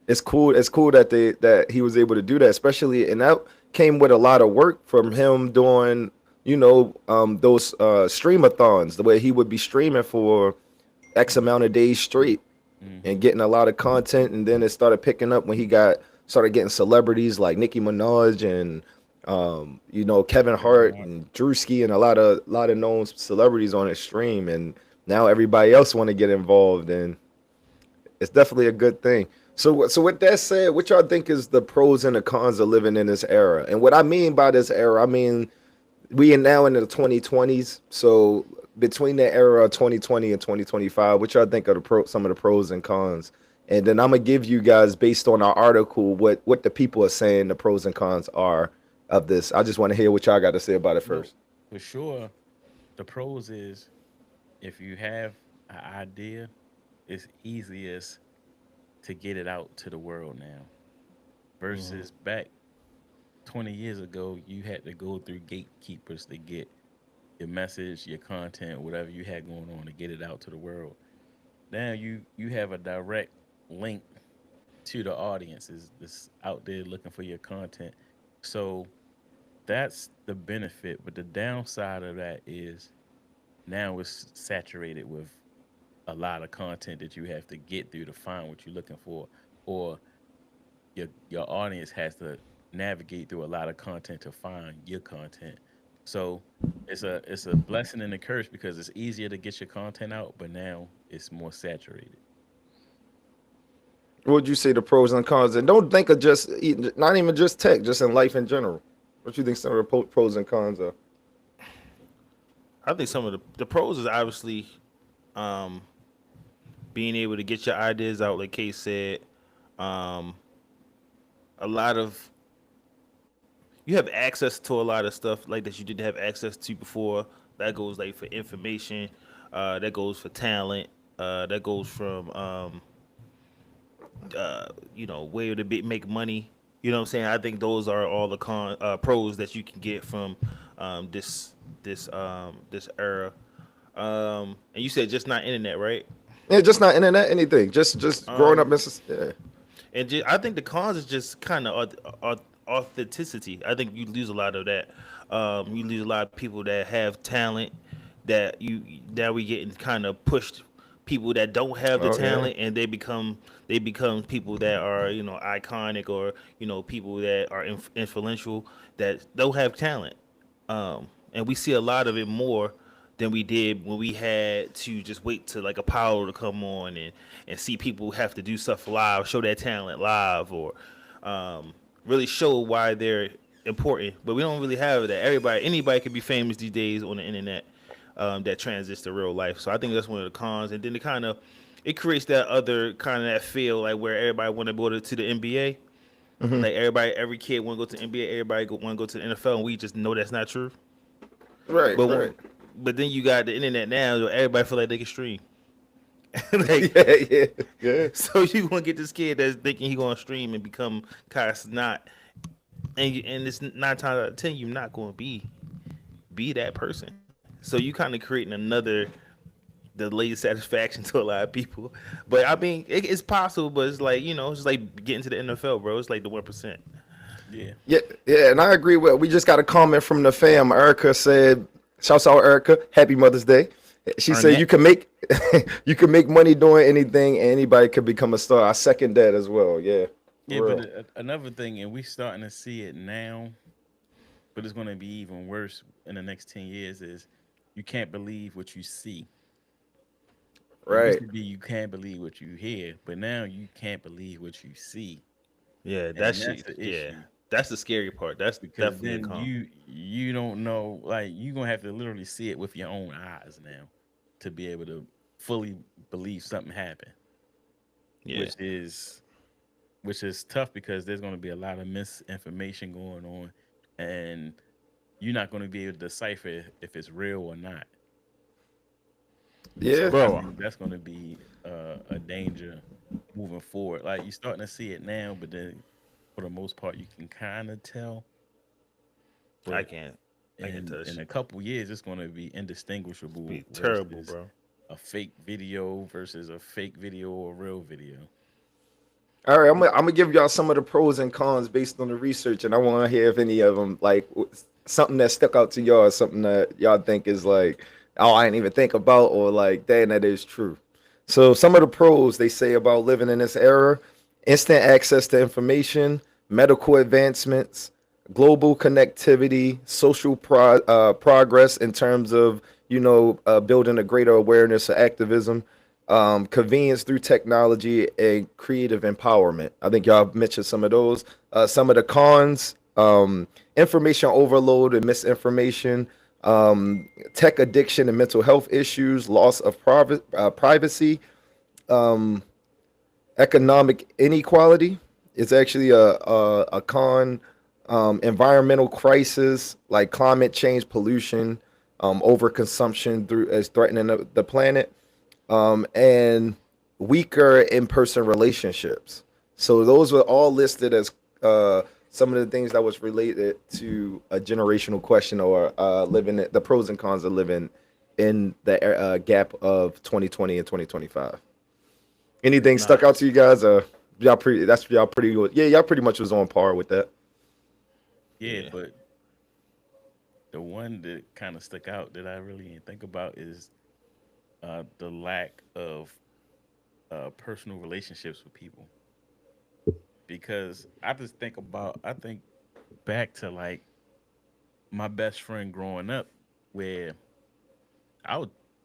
A: it's cool that he was able to do that, especially, and that came with a lot of work from him doing those streamathons, the way he would be streaming for X amount of days straight and getting a lot of content. And then it started picking up when he started getting celebrities like Nicki Minaj and Kevin Hart and Drewski and a lot of known celebrities on his stream. And now everybody else want to get involved, and it's definitely a good thing. So with that said, what y'all think is the pros and the cons of living in this era? And what I mean by this era, I mean we are now in the 2020s. So between the era of 2020 and 2025, what y'all think are some of the pros and cons? And then I'm gonna give you guys, based on our article, what the people are saying the pros and cons are of this. I just want to hear what y'all got to say about it
B: No,
A: first.
B: for sure, the pros is if you have an idea, it's easiest to get it out to the world now. Versus back 20 years ago, you had to go through gatekeepers to get your message, your content, whatever you had going on to get it out to the world. Now you have a direct link to the audiences that's out there looking for your content. So that's the benefit, but the downside of that is now it's saturated with a lot of content that you have to get through to find what you're looking for, or your audience has to navigate through a lot of content to find your content. So it's a blessing and a curse because it's easier to get your content out, but now it's more saturated.
A: What would you say the pros and cons? And don't think of just not even just tech, just in life in general. What you think some of the pros and cons are?
C: I think some of the pros is obviously um, being able to get your ideas out, like Kay said. Um, a lot of you have access to a lot of stuff like that you didn't have access to before. That goes like for information, that goes for talent, that goes from way to make money. You know what I'm saying? I think those are all the pros that you can get from this era. And you said just not internet, right?
A: Yeah, just not internet, anything. Just growing up
C: Um,
A: in yeah.
C: and I think the cons is just kind of authenticity. I think you lose a lot of that. You lose a lot of people that have talent that we getting kind of pushed. People that don't have the
A: Oh yeah.
C: talent and they become people that are iconic, or people that are influential that don't have talent. And we see a lot of it more than we did when we had to just wait to like Apollo to come on and see people have to do stuff live, show their talent live, or really show why they're important. But we don't really have that. Anybody can be famous these days on the internet. That transits to real life. So I think that's one of the cons. And then it creates that other kind of that feel like where everybody want to go to the NBA.
A: Hmm.
C: Like every kid want to go to the NBA. Everybody want to go to the NFL, and we just know that's not true.
A: Right,
C: But
A: right.
C: but then you got the internet now, so everybody feel like they can stream. Like,
A: Yeah, yeah, yeah.
C: so you gonna get this kid that's thinking he gonna stream and become kind of not, and it's 9 times out of 10 you're not gonna be that person. So you kind of creating another delayed satisfaction to a lot of people. But I mean, it's possible, but it's like it's like getting to the NFL, bro. It's like the 1%.
B: Yeah.
A: Yeah, yeah, and I agree with. We just got a comment from the fam. Erica said, "Shouts out Erica. Happy Mother's Day." She
C: Earn
A: said,
C: that.
A: "You can make you can make money doing anything. And anybody could become a star." I second that as well. Yeah,
B: Yeah,
A: for
B: but
A: real.
B: another thing, and we starting to see it now, but it's going to be even worse in the next 10 years, is you can't believe what you see. It used
A: Right.
B: to be you can't believe what you hear, but now you can't believe what you see.
C: Yeah, that
B: And that's
C: shit.
B: the
C: Yeah,
B: issue
C: that's the scary part. That's
B: because
C: definitely a
B: then
C: con.
B: you don't know, like you're going to have to literally see it with your own eyes now to be able to fully believe something happened,
C: Yeah,
B: which is which is tough because there's going to be a lot of misinformation going on, and you're not going to be able to decipher if it's real or not.
A: Yeah.
B: So I
C: bro.
B: think that's going to be a danger moving forward. Like you're starting to see it now, but then for the most part, you can kind of tell.
C: I
B: But
C: can't. I can't tell
B: in
C: this
B: a
C: shit.
B: couple years, it's going to be indistinguishable
C: Be terrible,
B: versus
C: bro.
B: a fake video versus a fake video or a real video.
A: All right, I'm gonna give y'all some of the pros and cons based on the research, and I want to hear if any of them something that stuck out to y'all, something that y'all think is like, oh, I didn't even think about, or like, dang, that is true. So some of the pros they say about living in this era: instant access to information, medical advancements, global connectivity, social progress in terms of building a greater awareness of activism, convenience through technology, and creative empowerment. I think y'all mentioned some of those. Some of the cons: information overload and misinformation, tech addiction and mental health issues, loss of privacy, um, economic inequality is actually a con. Environmental crisis like climate change, pollution, overconsumption through is threatening the planet, and weaker in-person relationships. So those were all listed as some of the things that was related to a generational question, or the pros and cons of living in the gap of 2020 and 2025. Anything stuck out
C: Nice.
A: to you guys? Y'all pretty. That's y'all pretty good. Yeah, y'all pretty much was on par with that.
B: Yeah,
C: Yeah.
B: but the one that kind of stuck out that I really didn't think about is the lack of personal relationships with people. Because I think back to like my best friend growing up, where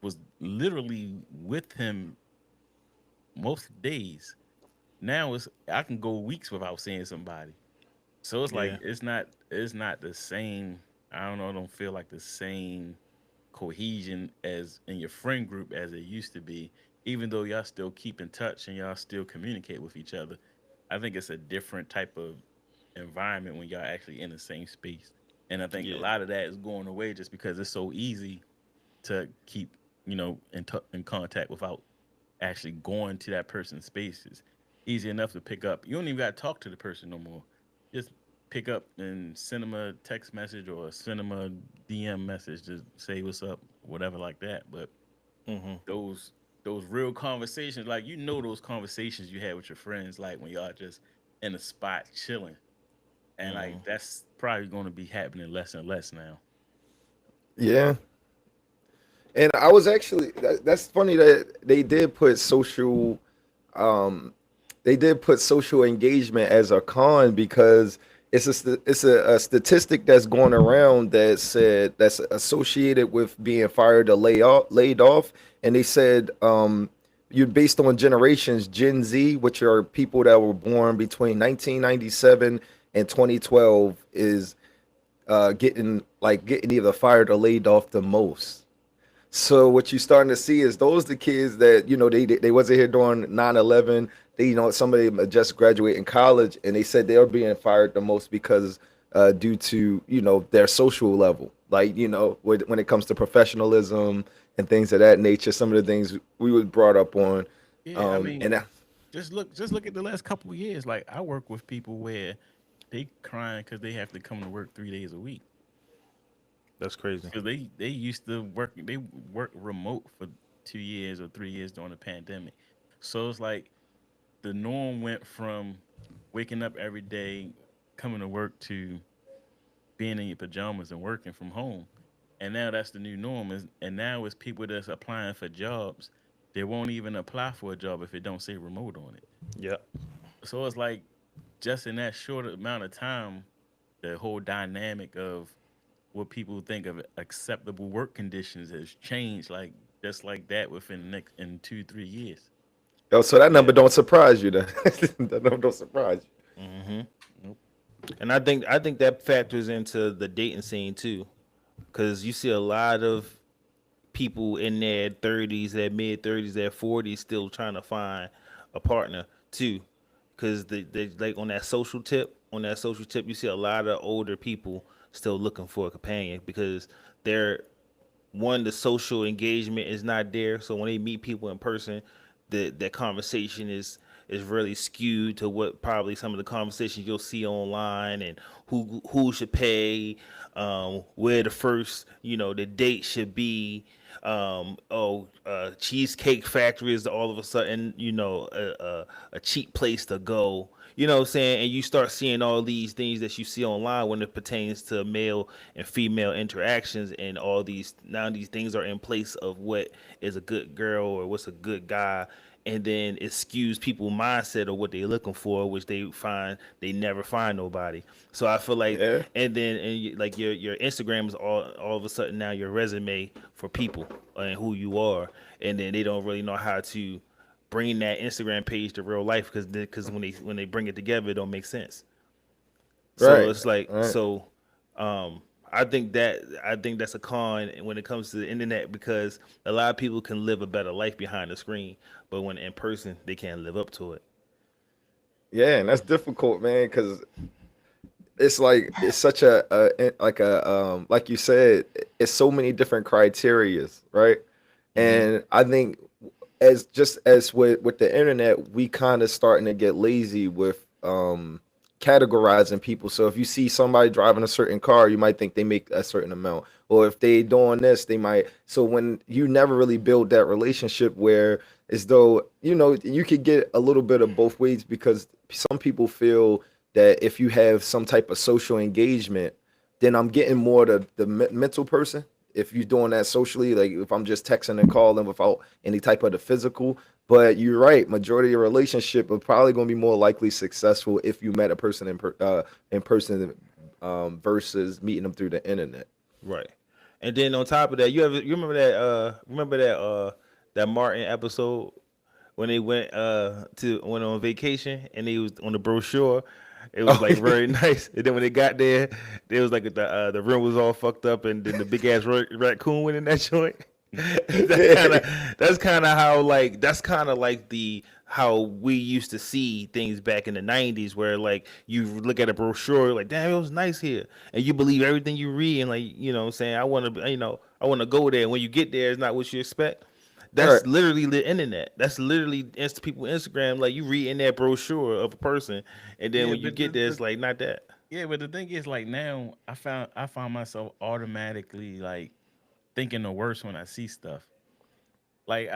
B: was literally with him most days. Now I can go weeks without seeing somebody. So it's like
C: Yeah.
B: it's not the same. I don't know. I don't feel like the same cohesion as in your friend group as it used to be. Even though y'all still keep in touch and y'all still communicate with each other, I think it's a different type of environment when y'all actually in the same space. And I think a
C: Yeah.
B: lot of that is going away just because it's so easy to keep in contact without actually going to that person's space. Is easy enough to pick up. You don't even got to talk to the person no more. Just pick up and send them a text message or send them a DM message to say what's up, whatever like that. But
C: Hmm.
B: those those real conversations, like those conversations you had with your friends, like when y'all just in a spot chilling, and
C: Hmm.
B: like that's probably going to be happening less and less now.
A: Yeah, and I was actually that's funny that um they did put social engagement as a con, because it's a statistic that's going around that said that's associated with being fired or laid off, and they said you based on generations, Gen Z, which are people that were born between 1997 and 2012, is getting either fired or laid off the most. So what you're starting to see is those the kids that they wasn't here during 9/11. They some of them just graduating college, and they said they are being fired the most because due to their social level, like when it comes to professionalism and things of that nature. Some of the things we was brought up on,
B: Yeah, I
A: and
B: mean, just look at the last couple of years. Like I work with people where they crying because they have to come to work 3 days a week
C: That's crazy.
B: because they used to work remote for 2 years or 3 years during the pandemic. So it's like the norm went from waking up every day, coming to work to being in your pajamas and working from home. And now that's the new norm. And now it's people that's applying for jobs. They won't even apply for a job if it don't say remote on it.
C: Yeah.
B: So it's like just in that short amount of time, the whole dynamic of what people think of acceptable work conditions has changed like just like that within the next in 2 3 years.
A: so that number
C: Yeah.
A: don't surprise you. Then that number don't surprise you.
C: Hmm.
B: Nope.
C: And I think that factors into the dating scene too, because you see a lot of people in their 30s, their mid 30s, their 40s, still trying to find a partner too, because they like on that social tip, you see a lot of older people still looking for a companion because they're the social engagement is not there. So when they meet people in person, the conversation is really skewed to what probably some of the conversations you'll see online, and who should pay, where the first the date should be. Cheesecake Factory is all of a sudden a cheap place to go. You know what I'm saying? And you start seeing all these things that you see online when it pertains to male and female interactions, and all these things are in place of what is a good girl or what's a good guy. and then it skews people's mindset of what they're looking for, which they find they never find nobody. So I feel like,
A: Yeah.
C: like your Instagram is all of a sudden now your resume for people and who you are, and then they don't really know how to bring that Instagram page to real life because when they bring it together, it don't make sense. So
A: Right.
C: it's like
A: Right.
C: um I think that's a con when it comes to the internet because a lot of people can live a better life behind the screen, but when in person they can't live up to it.
A: Yeah, and that's difficult, man, because it's like it's such like a like you said, it's so many different criterias, right?
C: Hmm.
A: And I think as just as with the internet, we kind of starting to get lazy with categorizing people. So if you see somebody driving a certain car, you might think they make a certain amount. Or if they doing this, they might. So when you never really build that relationship where as though, you could get a little bit of both ways because some people feel that if you have some type of social engagement, then I'm getting more the mental person. If you're doing that socially, like if I'm just texting and calling without any type of the physical. But you're right, majority of your relationship are probably going to be more likely successful if you met a person in person versus meeting them through the internet.
C: Right. And then on top of that, you remember that Martin episode when they went on vacation and they was on the brochure. It was
A: Oh,
C: like very nice. And then when they got there, there was like the room was all fucked up and then the big ass raccoon went in that joint.
A: yeah,
C: That's kind of how like that's kind of like the how we used to see things back in the 90s where like you look at a brochure like damn it was nice here and you believe everything you read and like you know what I'm saying I want to go there and when you get there it's not what you expect.
A: right.
C: That's literally the internet. That's literally people Instagram like you read in that brochure of a person and then
B: Yeah,
C: when you
B: but
C: get there it's like not that.
B: the thing is like now I found myself automatically like thinking the worst when I see stuff. Like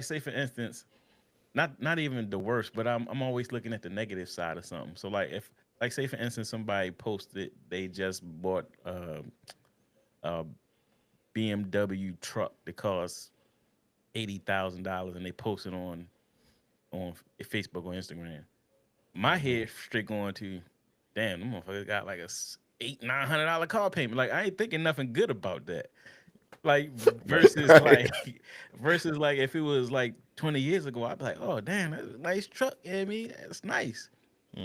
B: say for instance, not even the worst, but I'm always looking at the negative side of something. So like if like say for instance somebody posted they just bought a BMW truck that costs $80,000 and they posted on Facebook or Instagram. My
C: Hmm.
B: head straight going to, damn, them motherfuckers got like a $800-900 car payment. Like I ain't thinking nothing good about that. Like versus
A: Right.
B: like versus like if it was like 20 years ago, I'd be like, oh damn, that's a nice truck. You know what I mean? That's nice.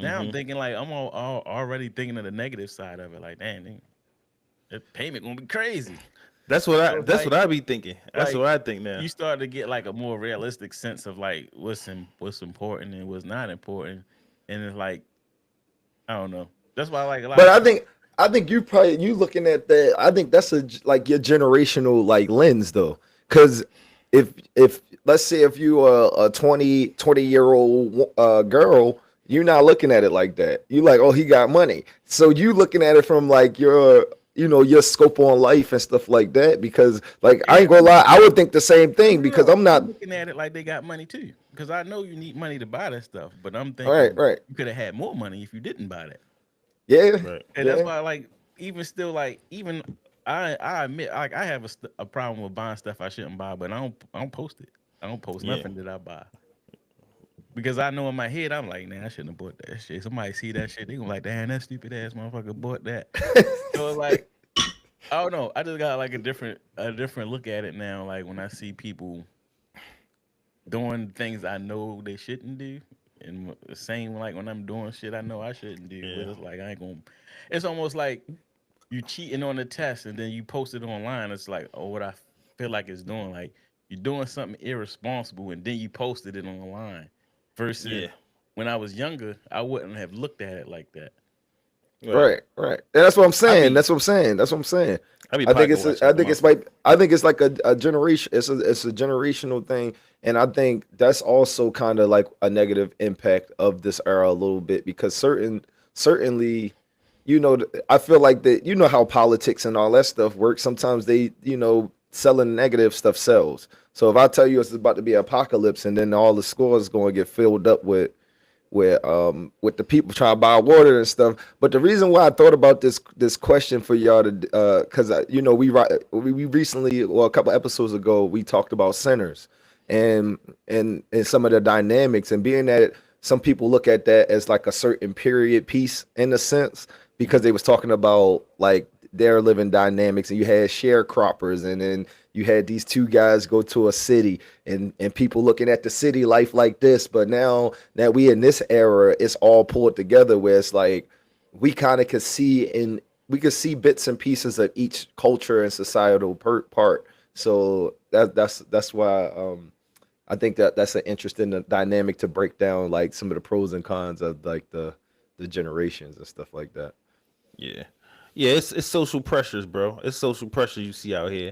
B: Now I'm
C: Hmm.
B: thinking like I'm already thinking of the negative side of it. Like, damn, that payment gonna be crazy. So it's
C: That's what
B: like
C: I be thinking. That's
B: like
C: what I think now.
B: you start to get like a more realistic sense of like what's important and what's not important. And it's like, I don't know. That's why like a lot
A: But
B: of
A: I think you looking at that. I think that's like your generational like lens though, because if let's say if you are a 20 year old girl, you're not looking at it like that. You like, oh, he got money. So you looking at it from like your scope on life and stuff like that. Because like I
B: yeah,
A: ain't gonna lie, I would think the same thing because
B: no,
A: I'm not.
B: I'm looking at it like they got money too. Because I know you need money to buy that stuff, but I'm
A: All right,
B: thinking
A: right,
B: you could have had more money if you didn't buy that.
A: yeah,
C: Right.
B: And that's
A: yeah,
B: why like even still like even I admit like I have a problem with buying stuff I shouldn't buy, but I don't post it. I don't post
C: Yeah.
B: nothing that I buy. Because I know in my head I'm like, nah, I shouldn't have bought that shit. Somebody see that shit, they gonna like, damn, that stupid ass motherfucker bought that. So like, I don't know. I just got like a different look at it now. Like when I see people doing things I know they shouldn't do, and the same like when I'm doing shit I know I shouldn't do. But
C: Yeah.
B: it's like I ain't gonna. It's almost like you cheating on the test and then you post it online. It's like, oh, what I feel like it's doing. Like you're doing something irresponsible and then you posted it online. Versus
C: Yeah.
B: when I was younger, I wouldn't have looked at it like that.
C: Right.
A: right, right. And that's what I'm
C: I
A: saying.
C: be
A: That's what I'm saying. That's what I'm saying.
C: I be
A: I think
C: pocket
A: it's
C: watching for my
A: I think it's like a generation. It's a generational thing, and I think that's also kind of like a negative impact of this era a little bit because certainly, I feel like that how politics and all that stuff works. Sometimes they selling negative stuff sells. So if I tell you it's about to be apocalypse, and then all the scores going to get filled up with the people trying to buy water and stuff. But the reason why I thought about this question for y'all to because we recently, well, a couple episodes ago we talked about sinners, and and some of the dynamics, and being that some people look at that as like a certain period piece in a sense, because they was talking about like their living dynamics, and you had sharecroppers, and then you had these two guys go to a city, and people looking at the city life like this. But now that we in this era, it's all pulled together where it's like we kind of could see in we could see bits and pieces of each culture and societal part. So that's why I think that that's an interesting dynamic to break down, like some of the pros and cons of like the generations and stuff like that.
C: Yeah. Yeah, it's social pressures, bro. It's social pressure you see out here.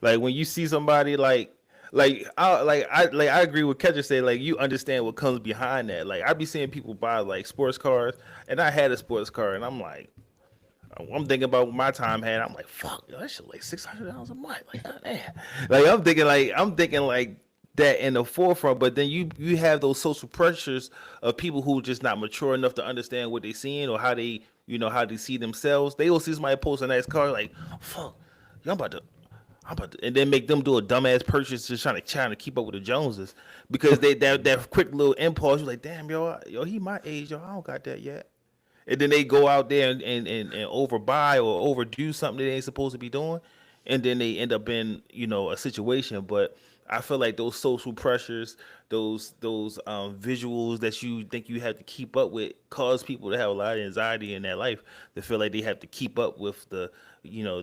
C: Like when you see somebody I agree with Ketcher say, like you understand what comes behind that. Like I be seeing people buy like sports cars, and I had a sports car, and I'm like, I'm thinking about my time had. I'm like, fuck, yo, that shit like $600 a month. Like, God damn. Like I'm thinking like that in the forefront. But then you have those social pressures of people who just not mature enough to understand what they seeing or how they how they see themselves. They will see somebody post a nice car like, fuck, yo, I'm about to, and then make them do a dumbass purchase just trying to keep up with the Joneses because they that quick little impulse. You're like, damn, yo, he my age, yo, I don't got that yet. And then they go out there and overbuy or overdo something that they ain't supposed to be doing, and then they end up in a situation. But I feel like those social pressures, those visuals that you think you have to keep up with, cause people to have a lot of anxiety in their life. They feel like they have to keep up with the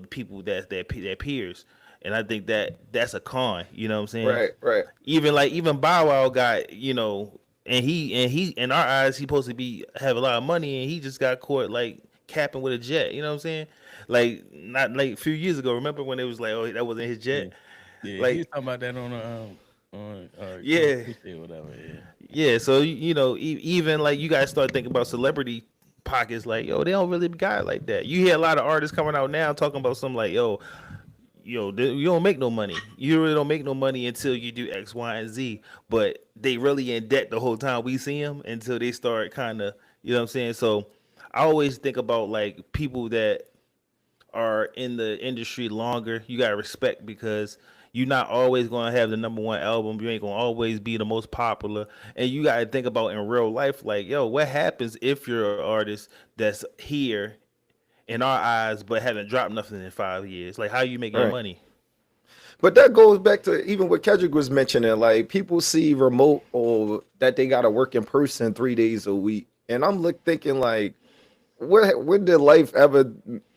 C: people that their peers, and I think that's a con. You know what I'm saying?
A: Right.
C: Even Bow Wow got and he in our eyes he supposed to be have a lot of money, and he just got caught like capping with a jet. You know what I'm saying? Like not like a few years ago. Remember when it was like, oh, that wasn't his jet?
B: Yeah, he
C: Like
B: was talking about that on
C: yeah,
B: or whatever. Yeah.
C: yeah. So even like you guys start thinking about celebrity pockets, like yo, they don't really got it like that. You hear a lot of artists coming out now talking about something like you don't make no money. You really don't make no money until you do X, Y, and Z. But they really in debt the whole time we see them until they start kind of, you know what I'm saying? So I always think about like people that are in the industry longer. You gotta respect because you're not always gonna have the number one album. You ain't gonna always be the most popular. And you gotta think about in real life, like, yo, what happens if you're an artist that's here in our eyes, but haven't dropped nothing in 5 years. Like, how you making your
A: Right.
C: money?
A: But that goes back to even what Kendrick was mentioning. Like people see remote or that they got to work in person 3 days a week, and I'm thinking like, when did life ever?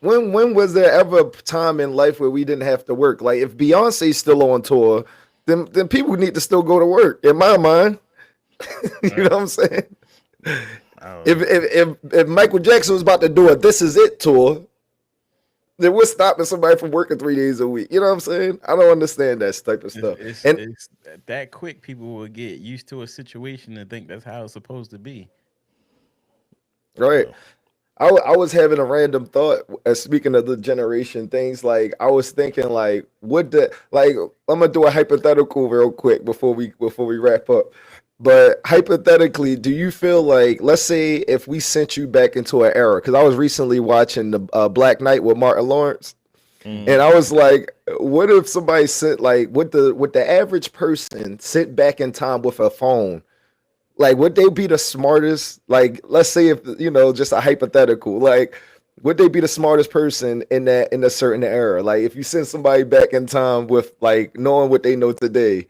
A: When was there ever a time in life where we didn't have to work? Like if Beyonce's still on tour, then people need to still go to work. In my mind, you know what I'm saying?
C: I don't
A: If
C: know.
A: if Michael Jackson was about to do a "This Is It" tour, then what's stopping somebody from working 3 days a week? You know what I'm saying? I don't understand that type of
B: It's,
A: stuff.
B: it's
A: And
B: it's that quick. People will get used to a situation and think that's how it's supposed to be.
A: right,
C: So,
A: I was having a random thought. Speaking of the generation things, like I was thinking, like, would the like I'm gonna do a hypothetical real quick before we wrap up. But hypothetically, do you feel like, let's say, if we sent you back into an era? Because I was recently watching the Black Knight with Martin Lawrence.
C: mm,
A: And I was like, what if somebody sent like would the average person sit back in time with a phone? Like, would they be the smartest? Like, let's say if just a hypothetical, like, would they be the smartest person in a certain era? Like, if you send somebody back in time with like knowing what they know today,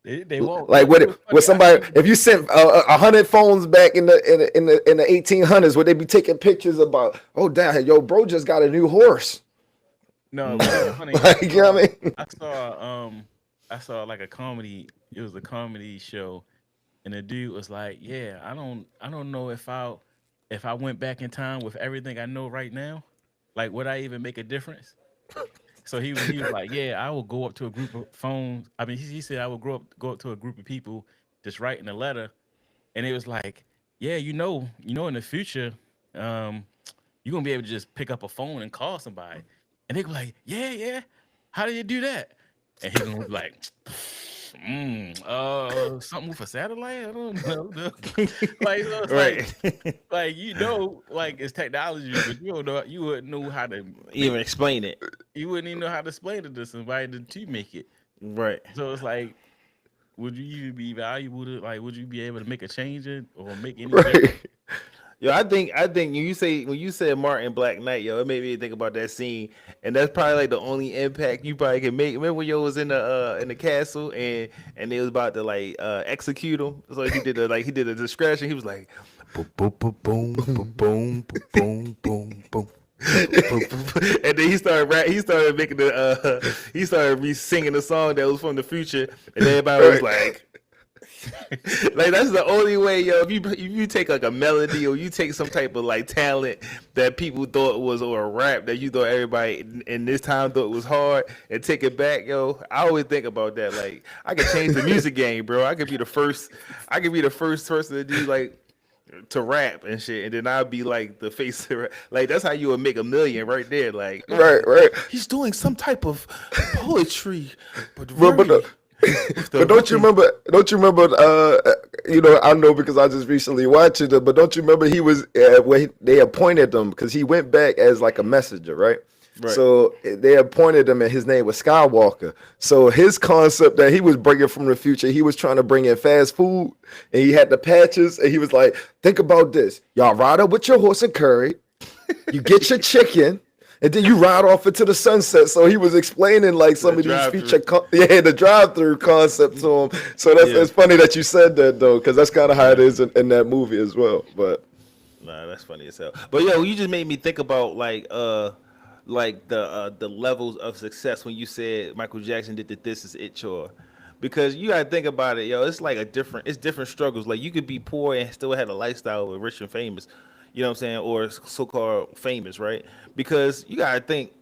B: They won't.
A: like,
B: It was
A: would
B: funny. I
A: somebody
B: seen
A: if you sent 100 phones back in the 1800s, would they be taking pictures about, oh damn, yo, bro just got a new horse?
B: no. It was funny.
A: Like, you know what I mean?
B: I saw like a comedy. It was a comedy show, and the dude was like, "Yeah, I don't know if I went back in time with everything I know right now, like would I even make a difference?" So he was like, "Yeah, I will go up to a group of phones. I mean, he said I would go up to a group of people just writing a letter, and it was like, yeah, in the future, um, you're gonna be able to just pick up a phone and call somebody, and they go like, yeah, yeah, how do you do that?" And he gonna be like, something with a satellite. I don't know. Like so it's
C: right.
B: like it's technology, but you don't know. You wouldn't know how to make.
C: Even explain it.
B: You wouldn't even know how to explain it to somebody to make it.
C: Right.
B: So it's like would you even be valuable to like? Would you be able to make a change in or make any
A: Right.
B: difference?
C: Yo, I think when you said Martin Black Knight, yo, it made me think about that scene, and that's probably like the only impact you probably can make. Remember when yo was in the castle and they was about to like execute him, so he did a discretion. He was like, boom, boom, boom, boom, boom, boom, boom, boom, boom. And then he started making he started re-singing the song that was from the future, and everybody was like. Like that's the only way, yo. If you take like a melody or you take some type of like talent that people thought was or a rap that you thought everybody in this time thought was hard and take it back, yo. I always think about that. Like I could change the music game, bro. I could be the first person to do like to rap and shit, and then I'd be like the face of rap. Like that's how you would make $1 million right there. Like
A: Right.
C: he's doing some type of poetry, but
A: But, but,
C: very.
A: but don't you remember? Don't you remember? I know because I just recently watched it. But don't you remember he was when they appointed him because he went back as like a messenger, right?
C: Right.
A: So they appointed him, and his name was Skywalker. So his concept that he was bringing from the future, he was trying to bring in fast food, and he had the patches, and he was like, "Think about this: y'all ride up with your horse and curry, you get your chicken." And then you ride off into the sunset. So he was explaining like some of these
C: drive-thru.
A: the drive-through concept to him. So it's funny that you said that though, because that's kind of how it is in that movie as well. But
C: Nah, that's funny as hell. But yo, you just made me think about like the levels of success when you said Michael Jackson did the This Is It chore. Because you gotta think about it, yo, it's like it's different struggles. Like you could be poor and still have a lifestyle with rich and famous, you know what I'm saying, or so-called famous, right? Because you gotta think,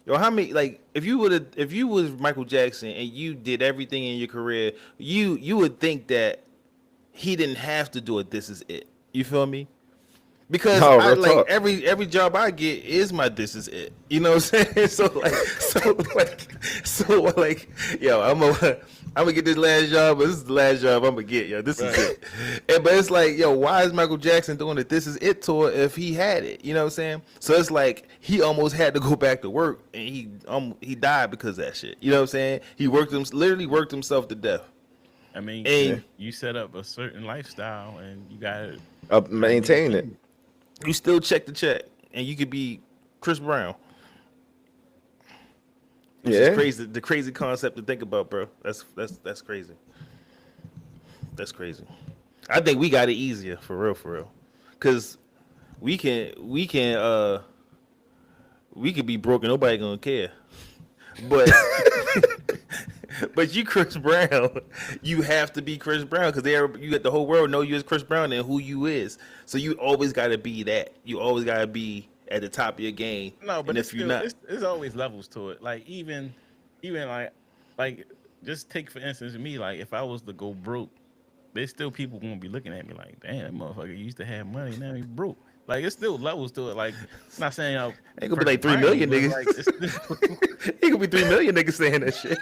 C: yo, how many like if you was Michael Jackson and you did everything in your career, you would think that he didn't have to do it. This is it. You feel me? Because
A: No,
C: I
A: real
C: like
A: talk.
C: every job I get is my this is it. You know what I'm saying? So like yo, I'm gonna get this last job, but this is the last job I'm gonna get, yo. This is it. But it's like, yo, why is Michael Jackson doing the This Is It tour if he had it? You know what I'm saying? So it's like he almost had to go back to work, and he died because of that shit. You know what I'm saying? He literally worked himself to death.
B: I mean,
C: And
B: you set up a certain lifestyle, and you got
A: maintain it.
C: you still check the check, and you could be Chris Brown. Which is crazy. The crazy concept to think about, bro. That's crazy. That's crazy. I think we got it easier for real. Cause we can be broke and nobody gonna care. But but you Chris Brown, you have to be Chris Brown because you let the whole world know you as Chris Brown and who you is. So you always gotta be that. You always gotta be at the top of your game.
B: no, but
C: and
B: it's
C: if you're
B: still,
C: not,
B: there's always levels to it. Like even like just take for instance me. Like if I was to go broke, there's still people gonna be looking at me like, damn, that motherfucker used to have money, now he's broke. Like it's still levels to it. Like I'm not saying
C: Ain't gonna be like 3 million niggas.
B: Like, it's still,
C: It could be 3 million niggas saying that shit.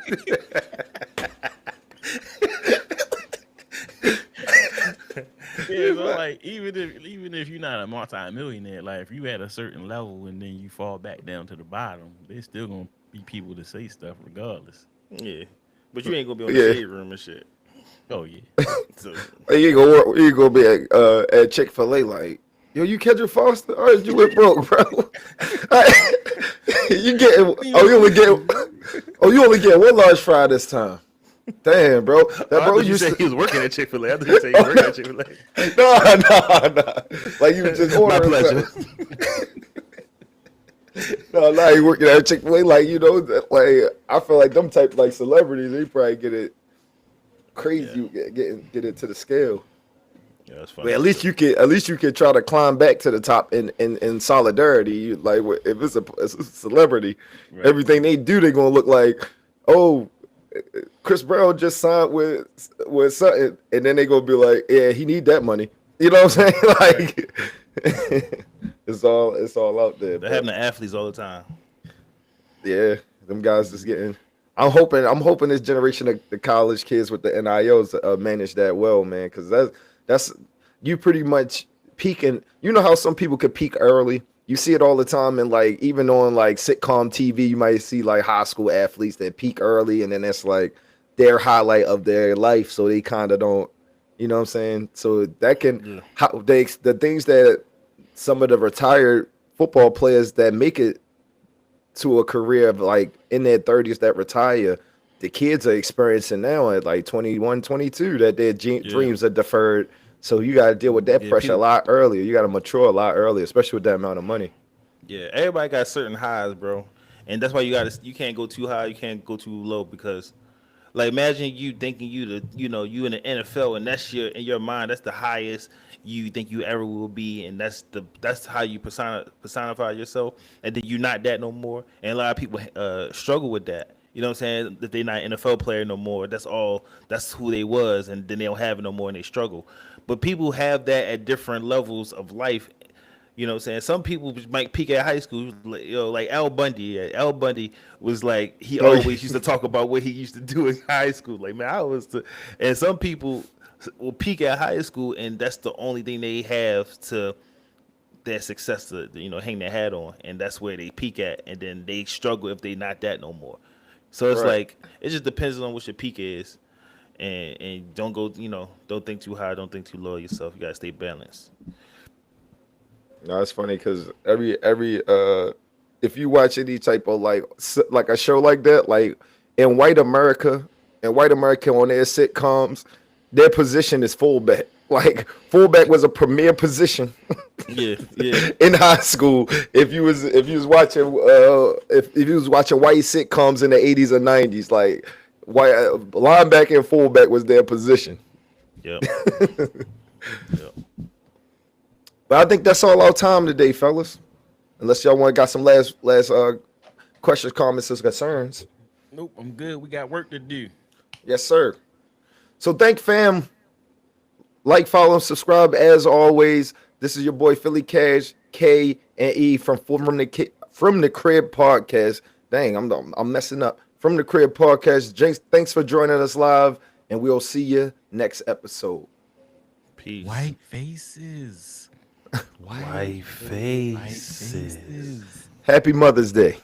B: yeah, so like even if you're not a multi-millionaire, like if you at a certain level and then you fall back down to the bottom, there's still gonna be people to say stuff regardless.
C: Yeah, but you ain't gonna be on
A: Yeah.
C: the shade room and shit.
B: Oh yeah.
C: So
A: You ain't gonna be at Chick-fil-A like, yo, you Kendrick Foster? All right, you went broke, bro. You only get one large fry this time. Damn, bro. That
C: I
A: bro
C: thought you
A: used
C: said
A: to.
C: he was working at Chick-fil-A. I thought you said he was working at Chick-fil-A.
A: No. Like you was just
C: My
A: ordering
C: pleasure.
A: something. No, he working at Chick-fil-A. Like like I feel like them type like celebrities, they probably get it crazy. Get it to the scale.
C: Yeah, that's
A: But
C: funny.
A: at least you can try to climb back to the top in solidarity. Like if it's a celebrity,
B: Right.
A: everything they do, they're gonna look like, oh, Chris Brown just signed with something, and then they gonna be like, yeah, he need that money. You know what I'm saying? Like it's all out there.
C: That
A: but
C: happen to athletes all the time.
A: yeah, them guys just getting. I'm hoping this generation of the college kids with the NILs manage that well, man, because that's you pretty much peaking. You know how some people could peak early. You see it all the time, and like even on like sitcom TV, you might see like high school athletes that peak early, and then it's like their highlight of their life, so they kind of don't, you know what I'm saying? So that can
C: Yeah.
A: how they the things that some of the retired football players that make it to a career of like in their 30s that retire, the kids are experiencing now at like 21, 22 that their dreams are deferred. So you got to deal with that
C: Yeah,
A: pressure a
C: people-
A: lot earlier. You got to mature a lot earlier, especially with that amount of money.
C: Yeah, everybody got certain highs, bro, and that's why you can't go too high, you can't go too low because, like, imagine you thinking you in the NFL and that's in your mind that's the highest you think you ever will be, and that's how you personify yourself, and then you're not that no more, and a lot of people struggle with that. You know what I'm saying? That they're not an NFL player no more. That's who they was, and then they don't have it no more, and they struggle. But people have that at different levels of life. You know what I'm saying? Some people might peak at high school, like Al Bundy. Yeah, Al Bundy was like, he
A: Oh, yeah.
C: always used to talk about what he used to do in high school. Like, man, and some people will peak at high school, and that's the only thing they have to their success to, hang their hat on. And that's where they peak at. And then they struggle if they not that no more. So it's
A: Right.
C: like, it just depends on what your peak is. And don't go, don't think too high, don't think too low of yourself. You got to stay balanced.
A: No, it's funny because every if you watch any type of like a show like that, like in white America on their sitcoms, their position is fullback. Like fullback was a premier position
C: Yeah, yeah.
A: in high school. If you was watching if you was watching white sitcoms in the 80s or 90s, like white linebacker and fullback was their position.
C: Yep. Yep.
A: But I think that's all our time today, fellas. Unless y'all got some last questions, comments, or concerns.
B: Nope, I'm good. We got work to do.
A: Yes, sir. So thank fam. Like, follow, and subscribe as always. This is your boy Philly Cash, K and E from the Crib Podcast. Dang, I'm messing up. From the Crib Podcast. Jinx, thanks for joining us live, and we'll see you next episode.
C: Peace.
B: White faces.
C: White
B: White
C: faces.
B: faces.
A: Happy Mother's Day.